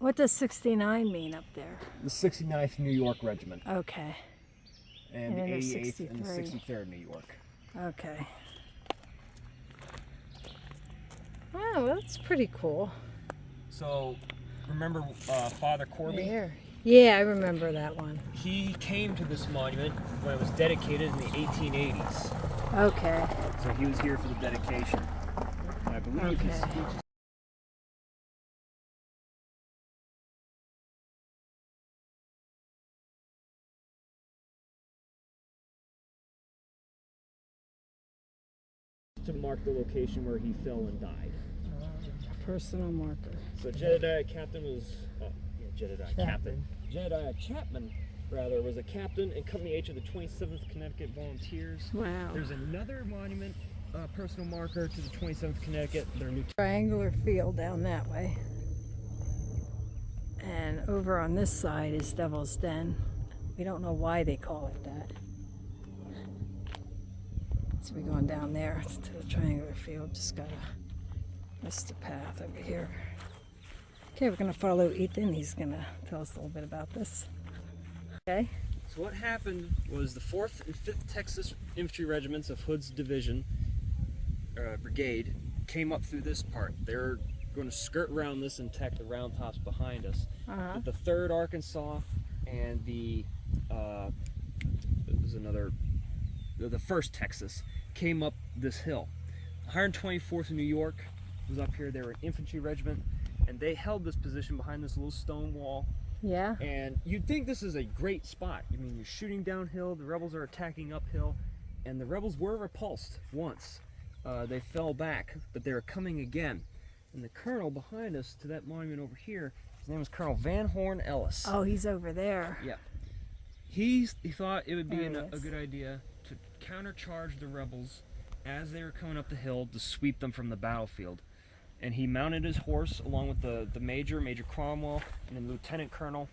What does 69 mean up there? The 69th New York Regiment. Okay. And the then the 88th and the 63rd. 63rd New York. Okay. Wow, that's pretty cool. So, remember Father Corby? Here. Yeah, I remember that one. He came to this monument when it was dedicated in the 1880s. Okay. So he was here for the dedication. And I believe his speech is to mark the location where he fell and died. Personal marker. So Jedediah Captain was, Jedediah Chapman, rather, was a captain in Company H of the 27th Connecticut Volunteers. Wow. There's another monument, personal marker to the 27th Connecticut. Their new Triangular field down that way. And over on this side is Devil's Den. We don't know why they call it that. So we're going down there to the triangular field. Just gotta miss the path over here. Okay, we're gonna follow Ethan. He's gonna tell us a little bit about this. Okay. So what happened was the 4th and 5th Texas Infantry Regiments of Hood's Division, Brigade, came up through this part. They're going to skirt around this and attack the round tops behind us. But the 3rd Arkansas and the 1st Texas came up this hill. 124th New York was up here. They were an infantry regiment, and they held this position behind this little stone wall. Yeah. And you'd think this is a great spot. I mean, you're shooting downhill, the rebels are attacking uphill, and the rebels were repulsed once. They fell back, but they were coming again. And the colonel behind us to that monument over here, his name was Colonel Van Horn Ellis. Oh, he's over there. Yeah. He thought it would be There he a is. good idea to countercharge the rebels as they were coming up the hill to sweep them from the battlefield. And he mounted his horse along with the Major Cromwell, and then Lieutenant Colonel.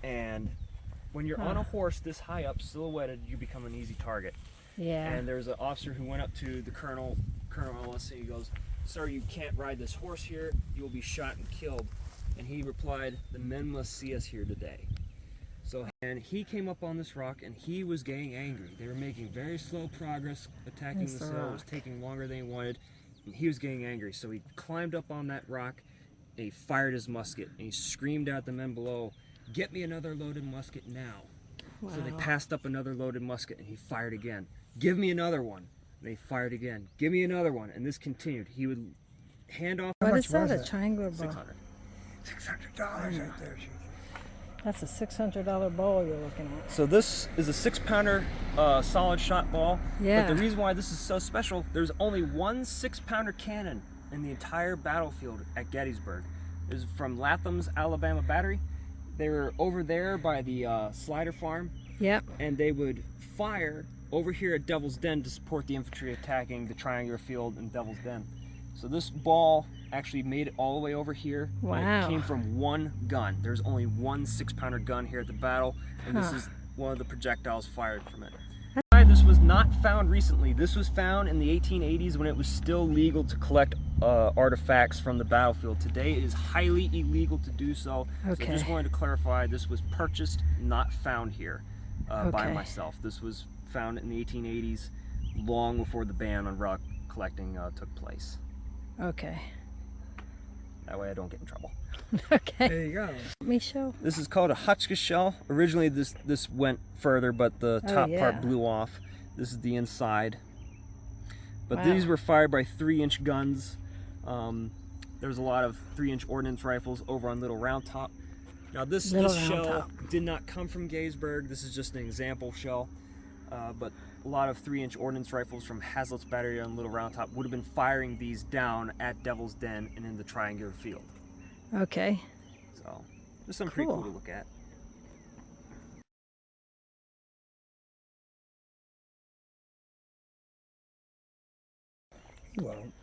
And when you're on a horse this high up, silhouetted, you become an easy target. Yeah. And there's an officer who went up to the Colonel Ellis, and he goes, "Sir, you can't ride this horse here. You will be shot and killed." And he replied, "The men must see us here today." And he came up on this rock, and he was getting angry. They were making very slow progress, attacking That's the the hill. It rock. was taking longer than he wanted, and he was getting angry. So he climbed up on that rock, and he fired his musket, and he screamed at the men below, "Get me another loaded musket now." Wow. So they passed up another loaded musket, and he fired again. "Give me another one." And they fired again. "Give me another one." And this continued. He would hand off What much is that? was A it? triangular ball. $600. $600 right there. Chief. That's a $600 ball you're looking at. So this is a 6-pounder solid shot ball. Yeah. But the reason why this is so special, there's only one 6-pounder cannon in the entire battlefield at Gettysburg. It's from Latham's Alabama Battery. They were over there by the Slider Farm, Yep. and they would fire over here at Devil's Den to support the infantry attacking the triangular field in Devil's Den. So this ball actually made it all the way over here. and Wow. It came from one gun. There's only one 6-pounder gun here at the battle, and this Huh. is one of the projectiles fired from it. This was not found recently. This was found in the 1880s when it was still legal to collect artifacts from the battlefield. Today it is highly illegal to do so. So I Okay. just wanted to clarify, this was purchased, not found here by Okay. myself. This was found in the 1880s, long before the ban on rock collecting took place. Okay. That way I don't get in trouble. Okay. There you go. Let me show. This is called a Hotchkiss shell. Originally this went further, but the Oh, top yeah. part blew off. This is the inside. But Wow. these were fired by 3-inch guns. There's a lot of 3-inch ordnance rifles over on Little Round Top. Now this Little Round shell Top. did not come from Gettysburg. This is just an example shell. But a lot of 3-inch ordnance rifles from Hazlitt's Battery on Little Round Top would have been firing these down at Devil's Den and in the triangular field. Okay. So just something pretty Cool. cool to look at. You won't.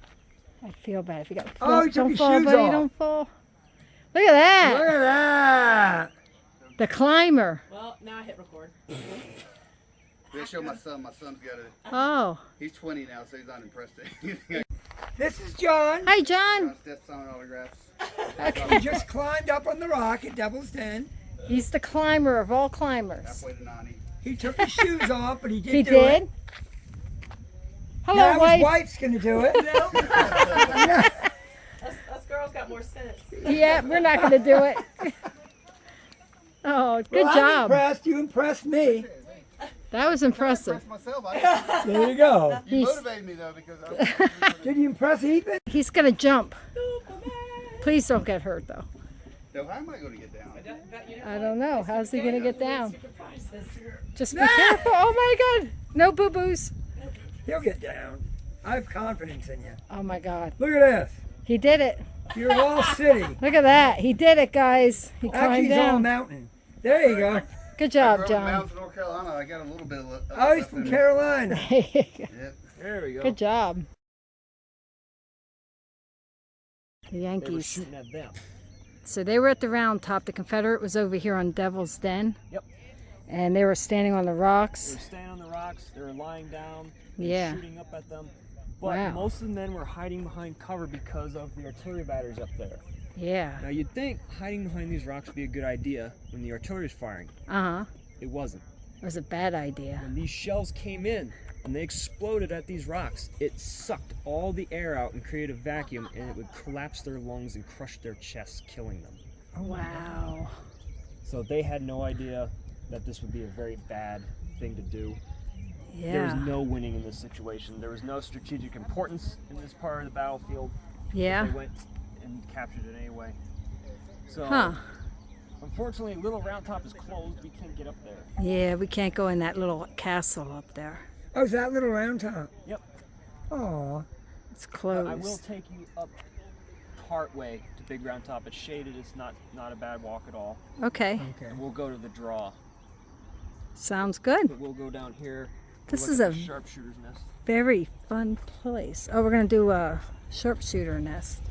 I feel bad if you got. Oh, you took don't your fall, shoes buddy. off. Don't fall. Look at that. Look at that. The climber. Well, now I hit record. They show my son. My son's got it. Oh. He's 20 now, so he's not impressed. This is John. Hi, John. That's on autographs. He just climbed up on the rock at Devil's Den. He's the climber of all climbers. Halfway to Nani. He took his shoes off, but he did He do did. it. Hello, Now his wife. wife's going to do it. Us girls got more sense. Yeah, we're not going to do it. Oh, good Well, I'm job. impressed. You impressed me. That was impressive. Impressed myself. There you go. You He's, motivated me though because I was Did you impress Ethan? he's going to jump. Please don't get hurt, though. No, how am I going to get down? I don't know. How's he going to get down? Secret prizes. Just be careful. Oh, my God. No boo-boos. He'll get down. I have confidence in you. Oh, my God. Look at this. He did it. You're all city. Look at that. He did it, guys. He Actually, climbed he's all down. mountain. There you go. Good I job, grew up in John. Mounds, North Carolina. I got a little bit of. Oh, he's from Carolina. Yep. There we go. Good job. The They were Yankees. shooting at them. So they were at the Round Top. The Confederate was over here on Devil's Den. Yep. And they were standing on the They rocks. were standing on the rocks. They were lying down. They were Yeah. shooting up at them. But Wow. most of the men were hiding behind cover because of the artillery batteries up there. Yeah. Now you'd think hiding behind these rocks would be a good idea when the artillery's firing. Uh-huh. It wasn't. It was a bad idea. When these shells came in and they exploded at these rocks, it sucked all the air out and created a vacuum, and it would collapse their lungs and crush their chests, killing them. Wow. So they had no idea that this would be a very bad thing to do. There was Yeah. no winning in this situation. There was no strategic importance in this part of the battlefield. Yeah. They went and captured it anyway. So, Huh. unfortunately, Little Round Top is closed. We can't get up there. Yeah, we can't go in that little castle up there. Oh, is that Little Round Top? Yep. Oh, It's But closed. I will take you up part way to Big Round Top. It's shaded. It's not a bad walk at all. Okay. okay. And we'll go to the draw. Sounds good. But we'll go down here. This look is at a the sharpshooter's nest. very fun place. Oh, we're going to do a sharpshooter nest.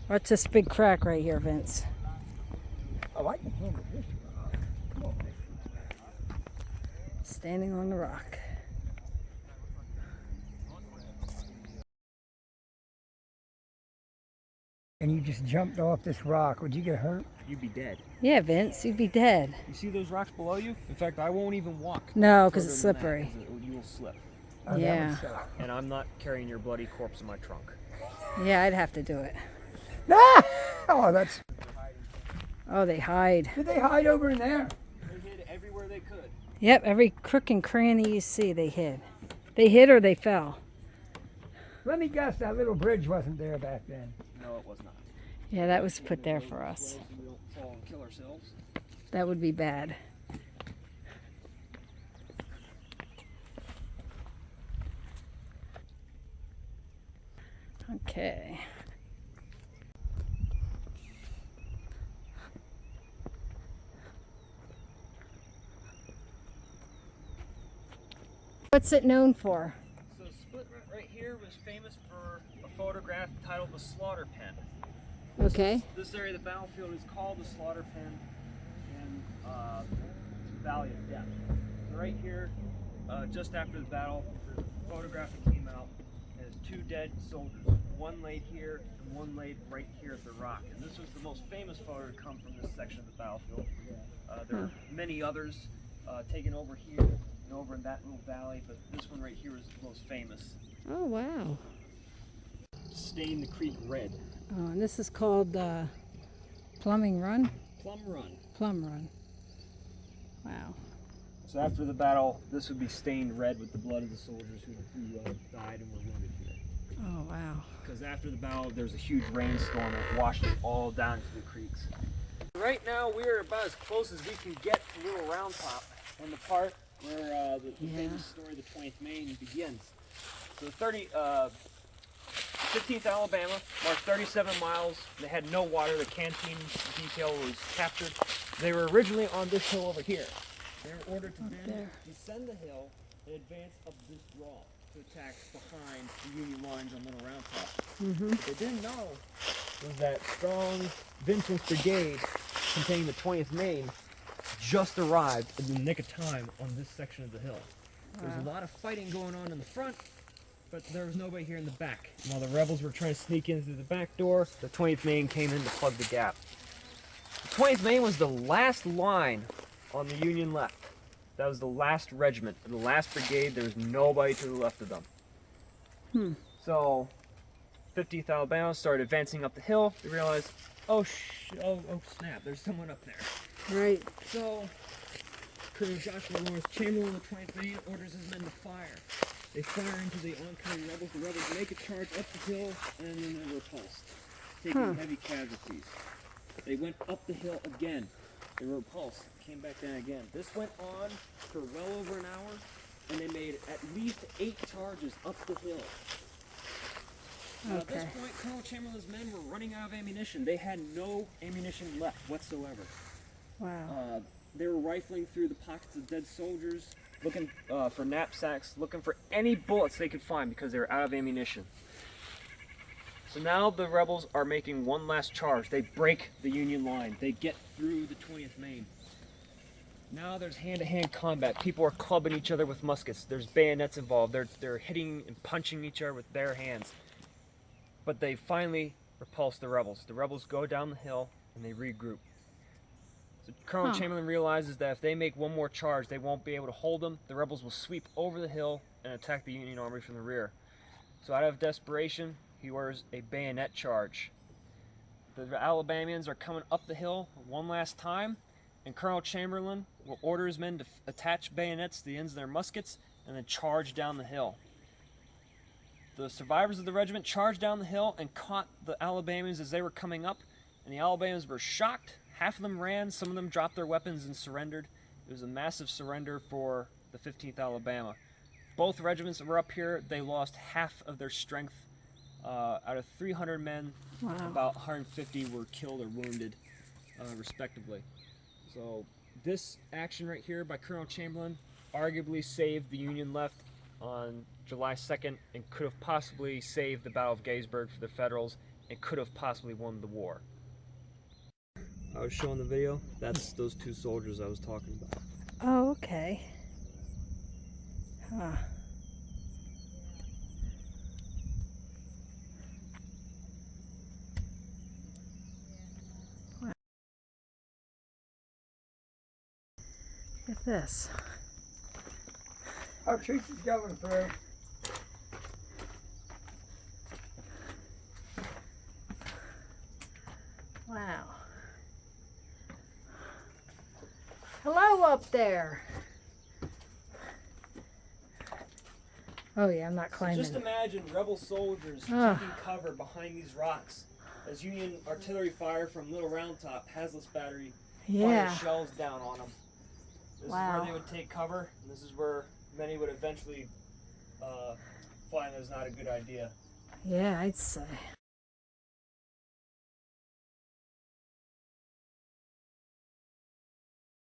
What's this big crack right here, Vince? Oh, I can handle this rock. Come on. Standing on the rock. And you just jumped off this rock. Would you get hurt? You'd be dead. Yeah, Vince, you'd be dead. You see those rocks below you? In fact, I won't even walk. No, because it's further than that, slippery. 'cause you will slip. Oh, that Yeah. would suck. And I'm not carrying your bloody corpse in my trunk. Yeah, I'd have to do it. Ah! Oh, that's. Oh, they hide. Did they hide over in there? They hid everywhere they could. Yep, every crook and cranny you see, they hid. They hid or they fell. Let me guess, that little bridge wasn't there back then. No, it was not. Yeah, that was put there for us. So we don't fall and kill ourselves. That would be bad. Okay. What's it known for? So Split right here was famous for a photograph titled The Slaughter Pen. Okay. This area of the battlefield is called the Slaughter Pen and Valley of Death. And right here, just after the battle, the photograph that came out has two dead soldiers. One laid here and one laid right here at the rock. And this was the most famous photo to come from this section of the battlefield. There are many others taken over here and over in that little valley, but this one right here is the most famous. Oh, wow. Stain the creek red. Oh, and this is called Plumbing Run? Plum Run. Plum Run. Wow. So after the battle, this would be stained red with the blood of the soldiers who died and were wounded here. Oh, wow. Because after the battle, there's a huge rainstorm that washed it all down into the creeks. Right now, we're about as close as we can get to Little Round Top, and the part where the famous story of the 20th Maine begins. So 15th Alabama marched 37 miles. They had no water. The canteen detail was captured. They were originally on this hill over here. They were ordered to then descend the hill and advance up this draw to attack behind the Union lines on Little Round Top. What they didn't know was that strong Vincent's Brigade, containing the 20th Maine, just arrived in the nick of time on this section of the hill. There was a lot of fighting going on in the front, but there was nobody here in the back. And while the rebels were trying to sneak in through the back door, the 20th Maine came in to plug the gap. The 20th Maine was the last line on the Union left. That was the last regiment, the last brigade. There was nobody to the left of them. So, 15th Alabama started advancing up the hill. They realized, oh snap, there's someone up there. Right. So, Colonel Joshua Lawrence Chamberlain of the 20th Maine orders his men to fire. They fire into the oncoming rebels. The rebels make a charge up the hill, and then they're repulsed, taking heavy casualties. They went up the hill again. They were repulsed, came back down again. This went on for well over an hour, and they made at least 8 charges up the hill. At this point, Colonel Chamberlain's men were running out of ammunition. They had no ammunition left whatsoever. Wow. They were rifling through the pockets of dead soldiers, looking for knapsacks, looking for any bullets they could find because they were out of ammunition. So now the rebels are making one last charge. They break the Union line. They get through the 20th Maine. Now there's hand-to-hand combat. People are clubbing each other with muskets. There's bayonets involved. They're hitting and punching each other with bare hands. But they finally repulse the rebels. The rebels go down the hill and they regroup. So Colonel Chamberlain realizes that if they make one more charge, they won't be able to hold them. The rebels will sweep over the hill and attack the Union army from the rear. So out of desperation, he orders a bayonet charge. The Alabamians are coming up the hill one last time, and Colonel Chamberlain will order his men to attach bayonets to the ends of their muskets and then charge down the hill. The survivors of the regiment charged down the hill and caught the Alabamians as they were coming up, and the Alabamians were shocked. Half of them ran, some of them dropped their weapons and surrendered. It was a massive surrender for the 15th Alabama. Both regiments that were up here, they lost half of their strength. Out of 300 men, Wow. about 150 were killed or wounded, respectively. So this action right here by Colonel Chamberlain arguably saved the Union left on July 2nd and could have possibly saved the Battle of Gettysburg for the Federals and could have possibly won the war. I was showing the video. That's those two soldiers I was talking about. Oh, okay. Huh. Wow. Look at this. Oh, Teresa's going through. Wow. Hello up there. Oh yeah, I'm not climbing. Just imagine rebel soldiers Ah. taking cover behind these rocks as Union artillery fire from Little Round Top, Hazlitt's battery, Yeah. fire shells down on them. This Wow. is where they would take cover, and this is where many would eventually find it was not a good idea. Yeah, I'd say.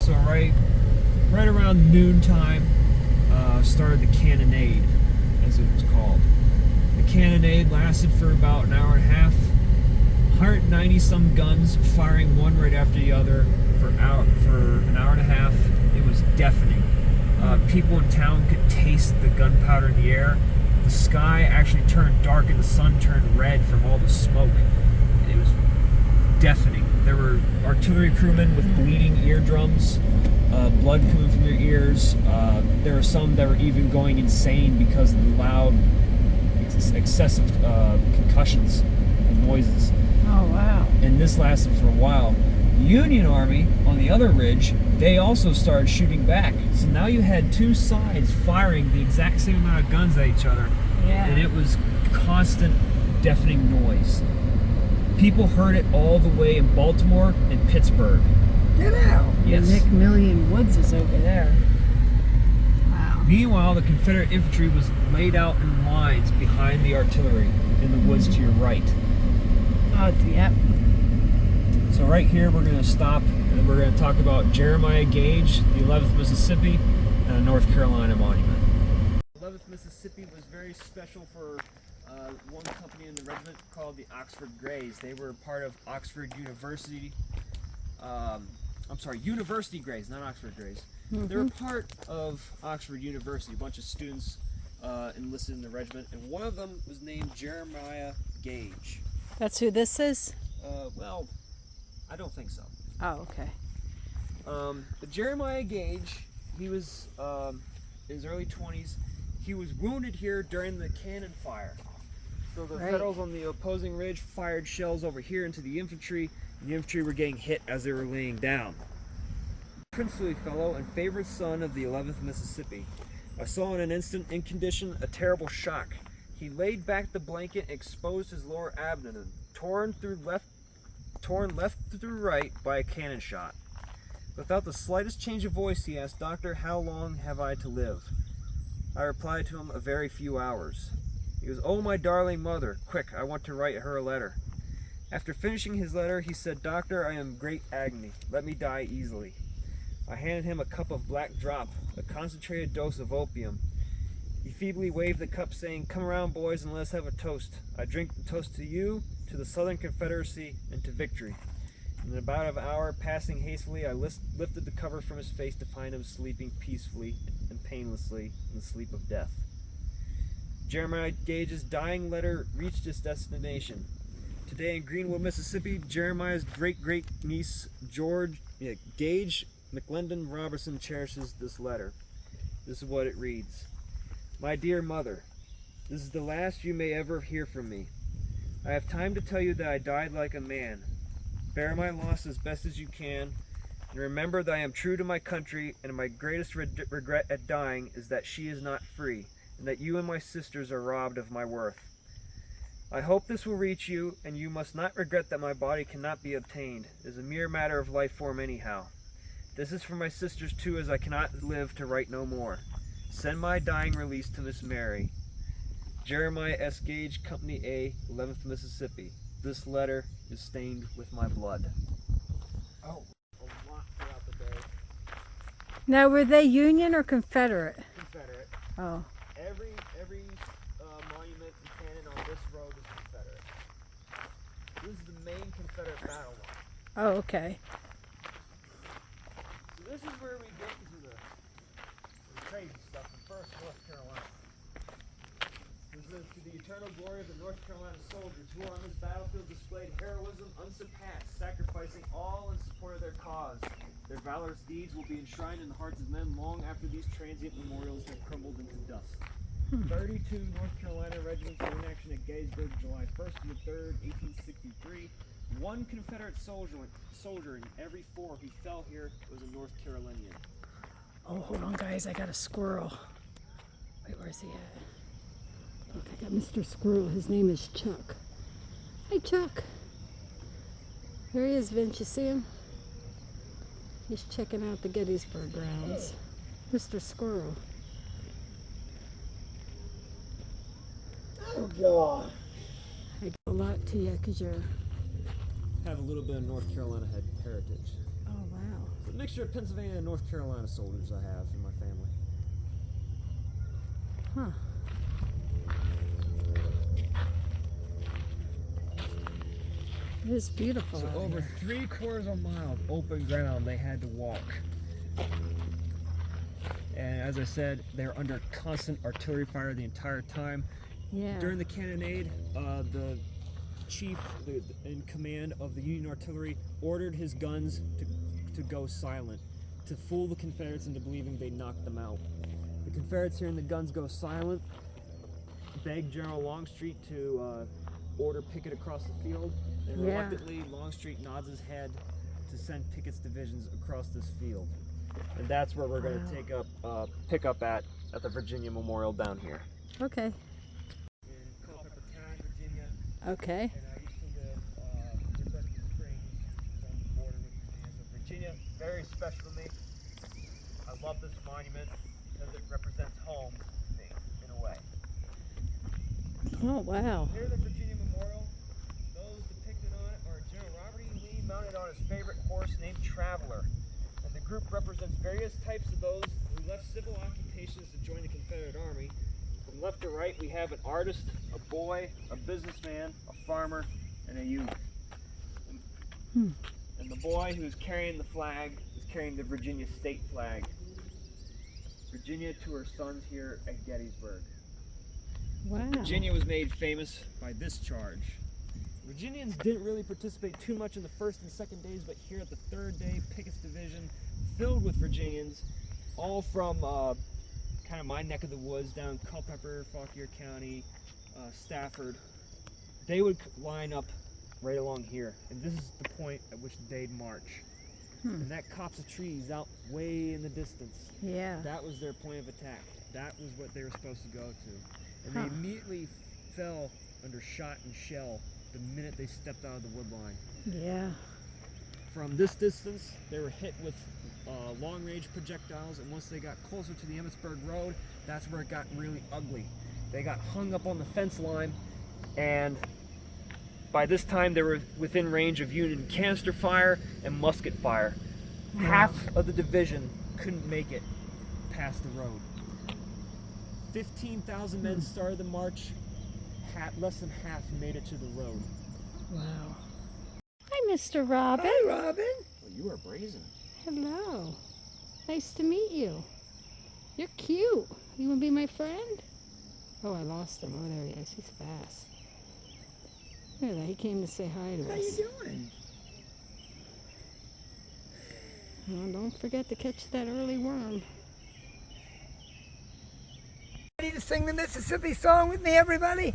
So right around noontime, started the cannonade, as it was called. The cannonade lasted for about an hour and a half. 190 some guns firing one right after the other for an hour and a half. It was deafening. People in town could taste the gunpowder in the air. The sky actually turned dark and the sun turned red from all the smoke. It was deafening. There were artillery crewmen with bleeding eardrums, blood coming from their ears. There were some that were even going insane because of the loud, excessive concussions and noises. Oh wow. And this lasted for a while. The Union Army on the other ridge, they also started shooting back. So now you had two sides firing the exact same amount of guns at each other. Yeah. And it was constant, deafening noise. People heard it all the way in Baltimore and Pittsburgh. Get out. Yes. McMillian Woods is over there. Wow. Meanwhile, the Confederate infantry was laid out in lines behind the artillery in the woods to your right. Oh, yep. So right here we're going to stop and we're going to talk about Jeremiah Gage, the 11th Mississippi, and the North Carolina Monument. 11th Mississippi was very special for one company in the regiment called the Oxford Greys. They were part of Oxford University. University Greys, not Oxford Greys. They were part of Oxford University. A bunch of students enlisted in the regiment, and one of them was named Jeremiah Gage. That's who this is? Well, I don't think so. Oh, okay. But Jeremiah Gage, he was in his early 20s. He was wounded here during the cannon fire. So the Right. Federals on the opposing ridge fired shells over here into the infantry, and the infantry were getting hit as they were laying down. Princely fellow and favorite son of the 11th Mississippi. I saw in an instant in condition a terrible shock. He laid back the blanket and exposed his lower abdomen, torn left through right by a cannon shot. Without the slightest change of voice, he asked, "Doctor, how long have I to live?" I replied to him, "A very few hours." He goes, "Oh, my darling mother, quick, I want to write her a letter." After finishing his letter, he said, "Doctor, I am in great agony. Let me die easily." I handed him a cup of black drop, a concentrated dose of opium. He feebly waved the cup, saying, "Come around, boys, and let us have a toast. I drink the toast to you, to the Southern Confederacy, and to victory." In about an hour, passing hastily, I lifted the cover from his face to find him sleeping peacefully and painlessly in the sleep of death. Jeremiah Gage's dying letter reached its destination. Today in Greenwood, Mississippi, Jeremiah's great-great-niece, Gage McClendon Robertson, cherishes this letter. This is what it reads. "My dear mother, this is the last you may ever hear from me. I have time to tell you that I died like a man. Bear my loss as best as you can, and remember that I am true to my country, and my greatest regret at dying is that she is not free, and that you and my sisters are robbed of my worth. I hope this will reach you, and you must not regret that my body cannot be obtained. It is a mere matter of life form anyhow. This is for my sisters too, as I cannot live to write no more. Send my dying release to Miss Mary. Jeremiah S. Gage, Company A, 11th Mississippi. This letter is stained with my blood. Oh, a lot throughout the day. Now, were they Union or Confederate? Confederate. Oh. Every monument and cannon on this road is Confederate. This is the main Confederate battle line. Oh, okay. So this is where we get into the crazy stuff in first North Carolina. This is to the eternal glory of the North Carolina soldiers who on this battlefield displayed heroism unsurpassed, sacrificing all in support of their cause. Their valorous deeds will be enshrined in the hearts of men long after these transient memorials have crumbled into dust. 32 North Carolina regiments were in action at Gettysburg, July 1st to the 3rd, 1863. One Confederate soldier in every 4 who fell here was a North Carolinian. Oh, hold on, guys. I got a squirrel. Wait, where's he at? Look, I got Mr. Squirrel. His name is Chuck. Hey, Chuck. There he is, Vince. You see him? He's checking out the Gettysburg grounds. Mr. Squirrel. Oh, God. I give a lot to you because you're... Have a little bit of North Carolina heritage. Oh, wow. It's a mixture of Pennsylvania and North Carolina soldiers I have in my family. Huh. It is beautiful. So out over here. 3/4 of a mile of open ground they had to walk. And as I said, they're under constant artillery fire the entire time. Yeah. During the cannonade, the chief in command of the Union artillery ordered his guns to go silent, to fool the Confederates into believing they knocked them out. The Confederates, hearing the guns go silent, begged General Longstreet to order Pickett across the field, and Yeah. reluctantly Longstreet nods his head to send Pickett's divisions across this field. And that's where we're going to pick up at the Virginia Memorial down here. Okay. In Culpeper County, Virginia. Okay. And I used to live in Berkeley Springs, on the border with Virginia. So Virginia, very special to me. I love this monument because it represents home to me, in a way. Oh, wow. Near the Virginia Memorial, those depicted on it are General Robert E. Lee mounted on his favorite horse named Traveler. And the group represents various types of those who left civil occupations to join the Confederate Army. From left to right, we have an artist, a boy, a businessman, a farmer, and a youth. And the boy who's carrying the flag is carrying the Virginia state flag. Virginia to her sons here at Gettysburg. Wow. Virginia was made famous by this charge. Virginians didn't really participate too much in the first and second days, but here at the third day, Pickett's division, filled with Virginians, all from kind of my neck of the woods down Culpeper, Fauquier County, Stafford, they would line up right along here, and this is the point at which they'd march. And that copse of trees out way in the distance, Yeah. that was their point of attack. That was what they were supposed to go to. And they immediately fell under shot and shell the minute they stepped out of the wood line. Yeah. From this distance, they were hit with long-range projectiles, and once they got closer to the Emmitsburg Road, that's where it got really ugly. They got hung up on the fence line, and by this time they were within range of Union canister fire and musket fire. Half of the division couldn't make it past the road. 15,000 men started the march. Less than half made it to the road. Wow. Hi, Mr. Robin. Hi, Robin. Well, you are brazen. Hello. Nice to meet you. You're cute. You want to be my friend? Oh, I lost him. Oh, there he is. He's fast. Look at that. He came to say hi to How us. you doing? Well, don't forget to catch that early worm. Ready to sing the Mississippi song with me, everybody?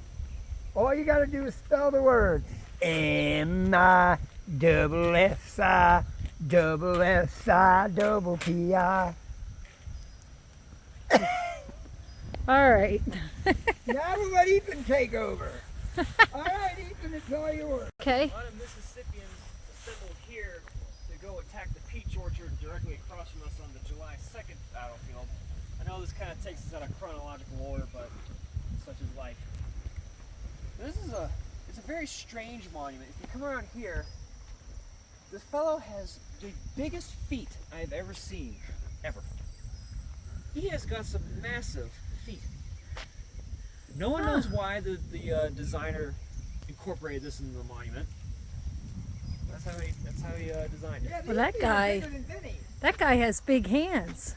All you gotta do is spell the word M-I-double-S-I-double-S-I-double-P-I. All right. Now we'll let Ethan take over. All right, Ethan, it's all yours. Okay. A lot of Mississippians assembled here to go attack the peach orchard directly across from us on the July 2nd battlefield. I know this kind of takes us out of chronological order, but such is life. It's a very strange monument. If you come around here, this fellow has the biggest feet I've ever seen, ever. He has got some massive feet. No one knows why the designer incorporated this into the monument. That's how he designed it. Yeah, Well, that these guy- are bigger than Vinny. That guy has big hands.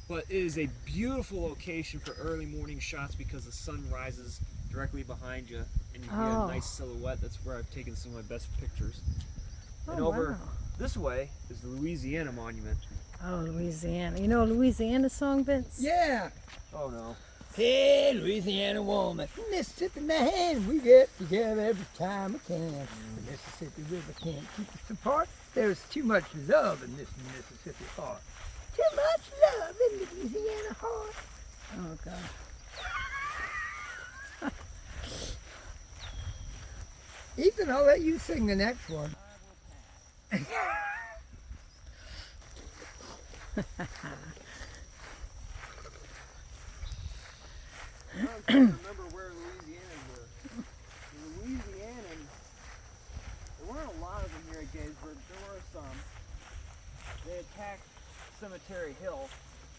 But it is a beautiful location for early morning shots because the sun rises directly behind you and you get Oh. a nice silhouette. That's where I've taken some of my best pictures. And Oh, over wow. this way is the Louisiana Monument. Oh, Louisiana. You know a Louisiana song, Vince? Yeah. Oh no. Hey, Louisiana woman, Mississippi man, we get together every time we can. The Mississippi River can't keep us apart. There's too much love in this Mississippi heart. Too much love in the Louisiana heart. Oh, God. Ethan, I'll let you sing the next one. I'm trying to remember where Louisianans were. The Louisianans, there weren't a lot of them here at Gettysburg, but there were some. They attacked Cemetery Hill.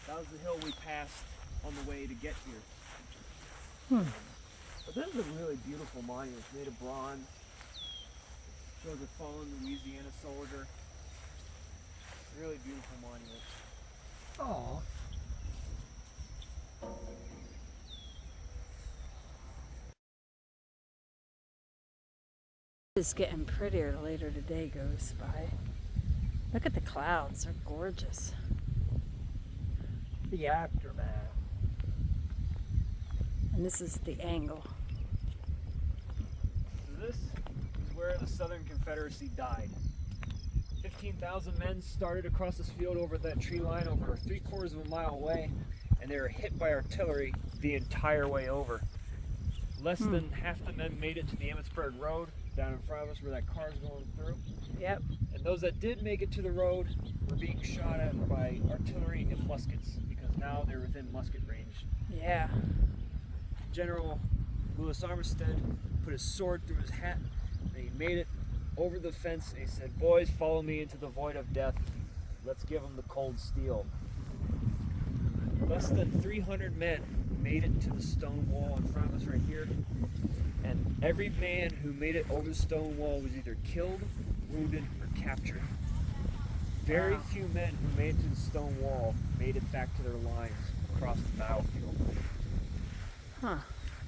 That was the hill we passed on the way to get here. But this is a really beautiful monument. It's made of bronze. Shows a fallen Louisiana soldier. Really beautiful monument. Oh. It's getting prettier the later the day goes by. Look at the clouds. They're gorgeous. The aftermath. And this is the angle. So this is where the Southern Confederacy died. 15,000 men started across this field over that tree line over 3/4 of a mile away, and they were hit by artillery the entire way over. Less than half the men made it to the Emmitsburg Road down in front of us where that car's going through. Yep. And those that did make it to the road were being shot at by artillery and muskets because now they're within musket range. Yeah. General Lewis Armistead put his sword through his hat and he made it over the fence and he said, "Boys, follow me into the void of death. Let's give them the cold steel." Less than 300 men made it to the stone wall in front of us right here. And every man who made it over the stone wall was either killed, wounded, or captured. Very few men who made it to the stone wall made it back to their lines across the battlefield. Huh.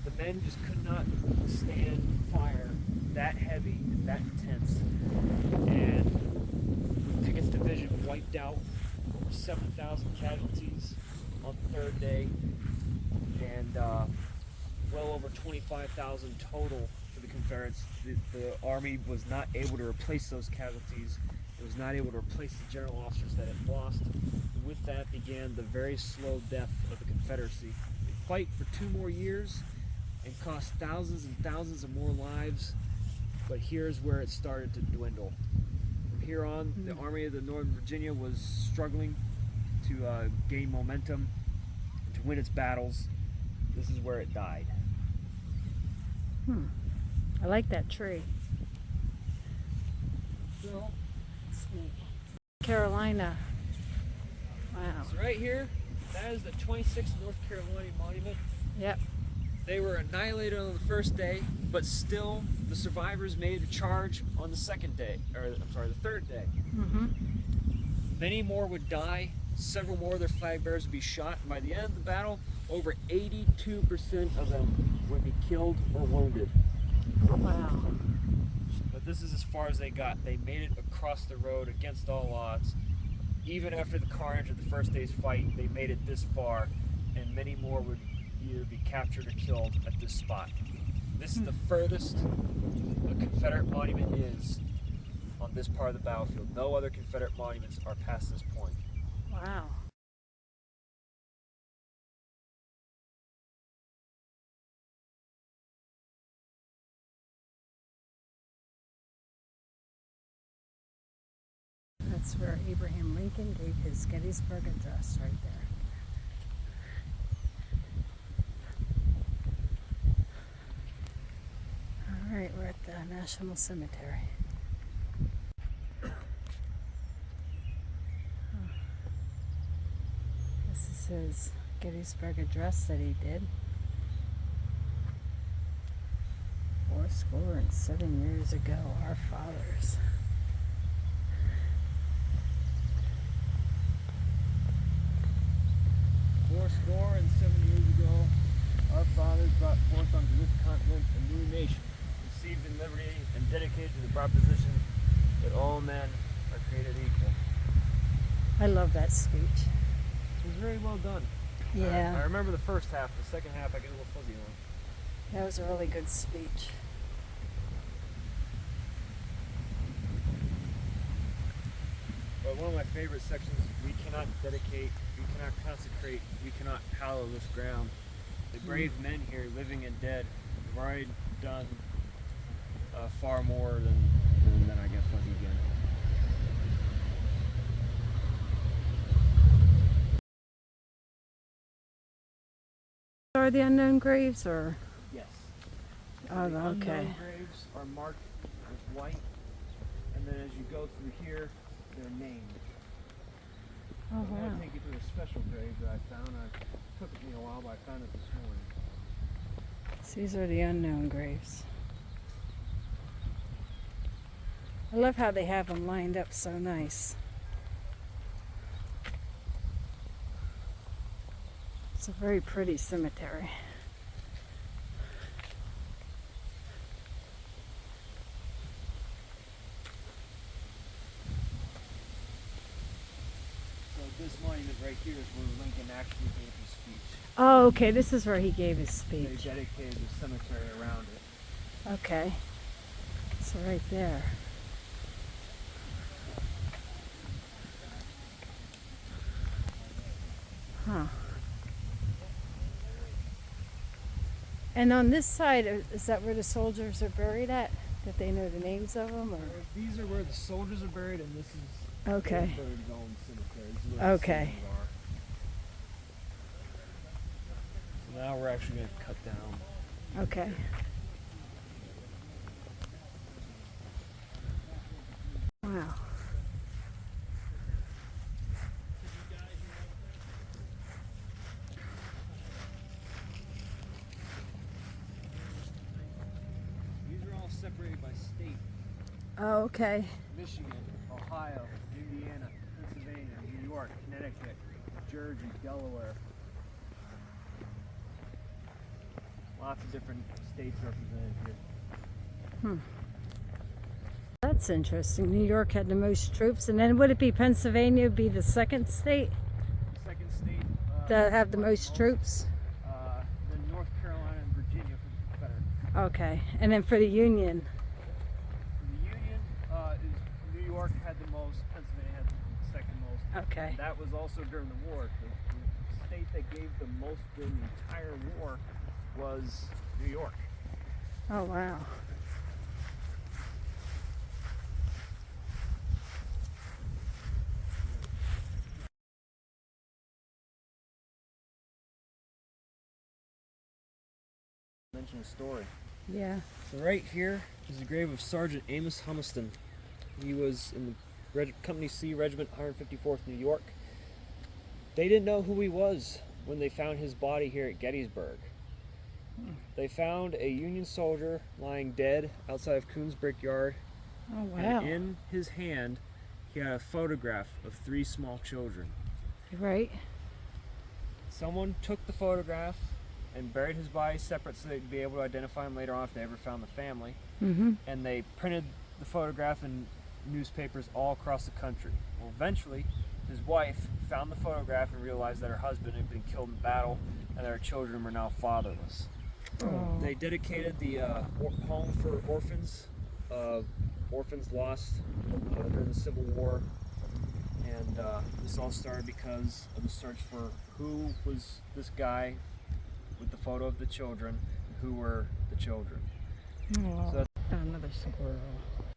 The men just could not stand fire that heavy and that intense. And Pickett's division wiped out 7,000 casualties on the third day, and well over 25,000 total for the Confederates. The Army was not able to replace those casualties. It was not able to replace the general officers that it lost. And with that began the very slow death of the Confederacy. They fight for 2 more years and cost thousands and thousands of more lives, but here's where it started to dwindle. From here on, the Army of the Northern Virginia was struggling to gain momentum, to win its battles. This is where it died. I like that tree. So, Carolina. Wow. so right here, that is the 26th North Carolina Monument. Yep. They were annihilated on the first day, but still the survivors made a charge on the second day, or I'm sorry, the third day. Many more would die. Several more of their flag bearers would be shot. And by the end of the battle, over 82% of them would be killed or wounded. Wow. But this is as far as they got. They made it across the road against all odds. Even after the carnage of the first day's fight, they made it this far, and many more would either be captured or killed at this spot. This is the furthest a Confederate monument is on this part of the battlefield. No other Confederate monuments are past this point. Wow. That's where Abraham Lincoln gave his Gettysburg Address, right there. All right, we're at the National Cemetery. This is his Gettysburg Address that he did 407 years ago, our fathers. Fourscore and 7 years ago, our fathers brought forth unto this continent a new nation, conceived in liberty and dedicated to the proposition that all men are created equal. I love that speech. It was very well done. Yeah. I remember the first half. The second half I get a little fuzzy on. That was a really good speech. But one of my favorite sections, we cannot dedicate, we cannot consecrate, we cannot hallow this ground. The brave men here, living and dead, have already done far more than I get fuzzy again. Are the unknown graves or? Yes. Oh, The okay. unknown graves are marked with white, and then as you go through here, they're named. Oh, I'm wow. going to take you to a special grave that I found. It took me a while, but I found it this morning. So these are the unknown graves. I love how they have them lined up so nice. It's a very pretty cemetery. So this monument right here is where Lincoln actually gave his speech. Oh, okay. This is where he gave his They speech. dedicated the cemetery around it. Okay. So right there. Huh. And on this side, is that where the soldiers are buried at? That they know the names of them, or? These are where the soldiers are buried, and this is Okay. Gettysburg's own cemetery. This is where the Okay. soldiers are. So now we're actually going to cut down. Okay. Wow. These are all separated by state. Oh, okay. Michigan, Ohio, Indiana, Pennsylvania, New York, Connecticut, Jersey, Delaware. Lots of different states represented here. That's interesting. New York had the most troops, and then would it be Pennsylvania be the second state The second state that have the most troops? then North Carolina and Virginia for the Confederates. Okay. And then for the Union. For the Union, is New York had the most, Pennsylvania had the second most. Okay. And that was also during the war. The state that gave the most during the entire war was New York. Oh, wow. Mention a story. Yeah. So right here is the grave of Sergeant Amos Humiston. He was in the Company C Regiment 154th New York. They didn't know who he was when they found his body here at Gettysburg. They found a Union soldier lying dead outside of Coons Brickyard, Oh, wow. and in his hand he had a photograph of 3 small children. Right. Someone took the photograph and buried his body separate so they'd be able to identify him later on if they ever found the family. Mm-hmm. And they printed the photograph in newspapers all across the country. Well, eventually, his wife found the photograph and realized that her husband had been killed in battle and that her children were now fatherless. Oh. They dedicated the home for orphans, orphans lost during the Civil War. And this all started because of the search for who was this guy with the photo of the children, and who were the children. Oh. So Another squirrel.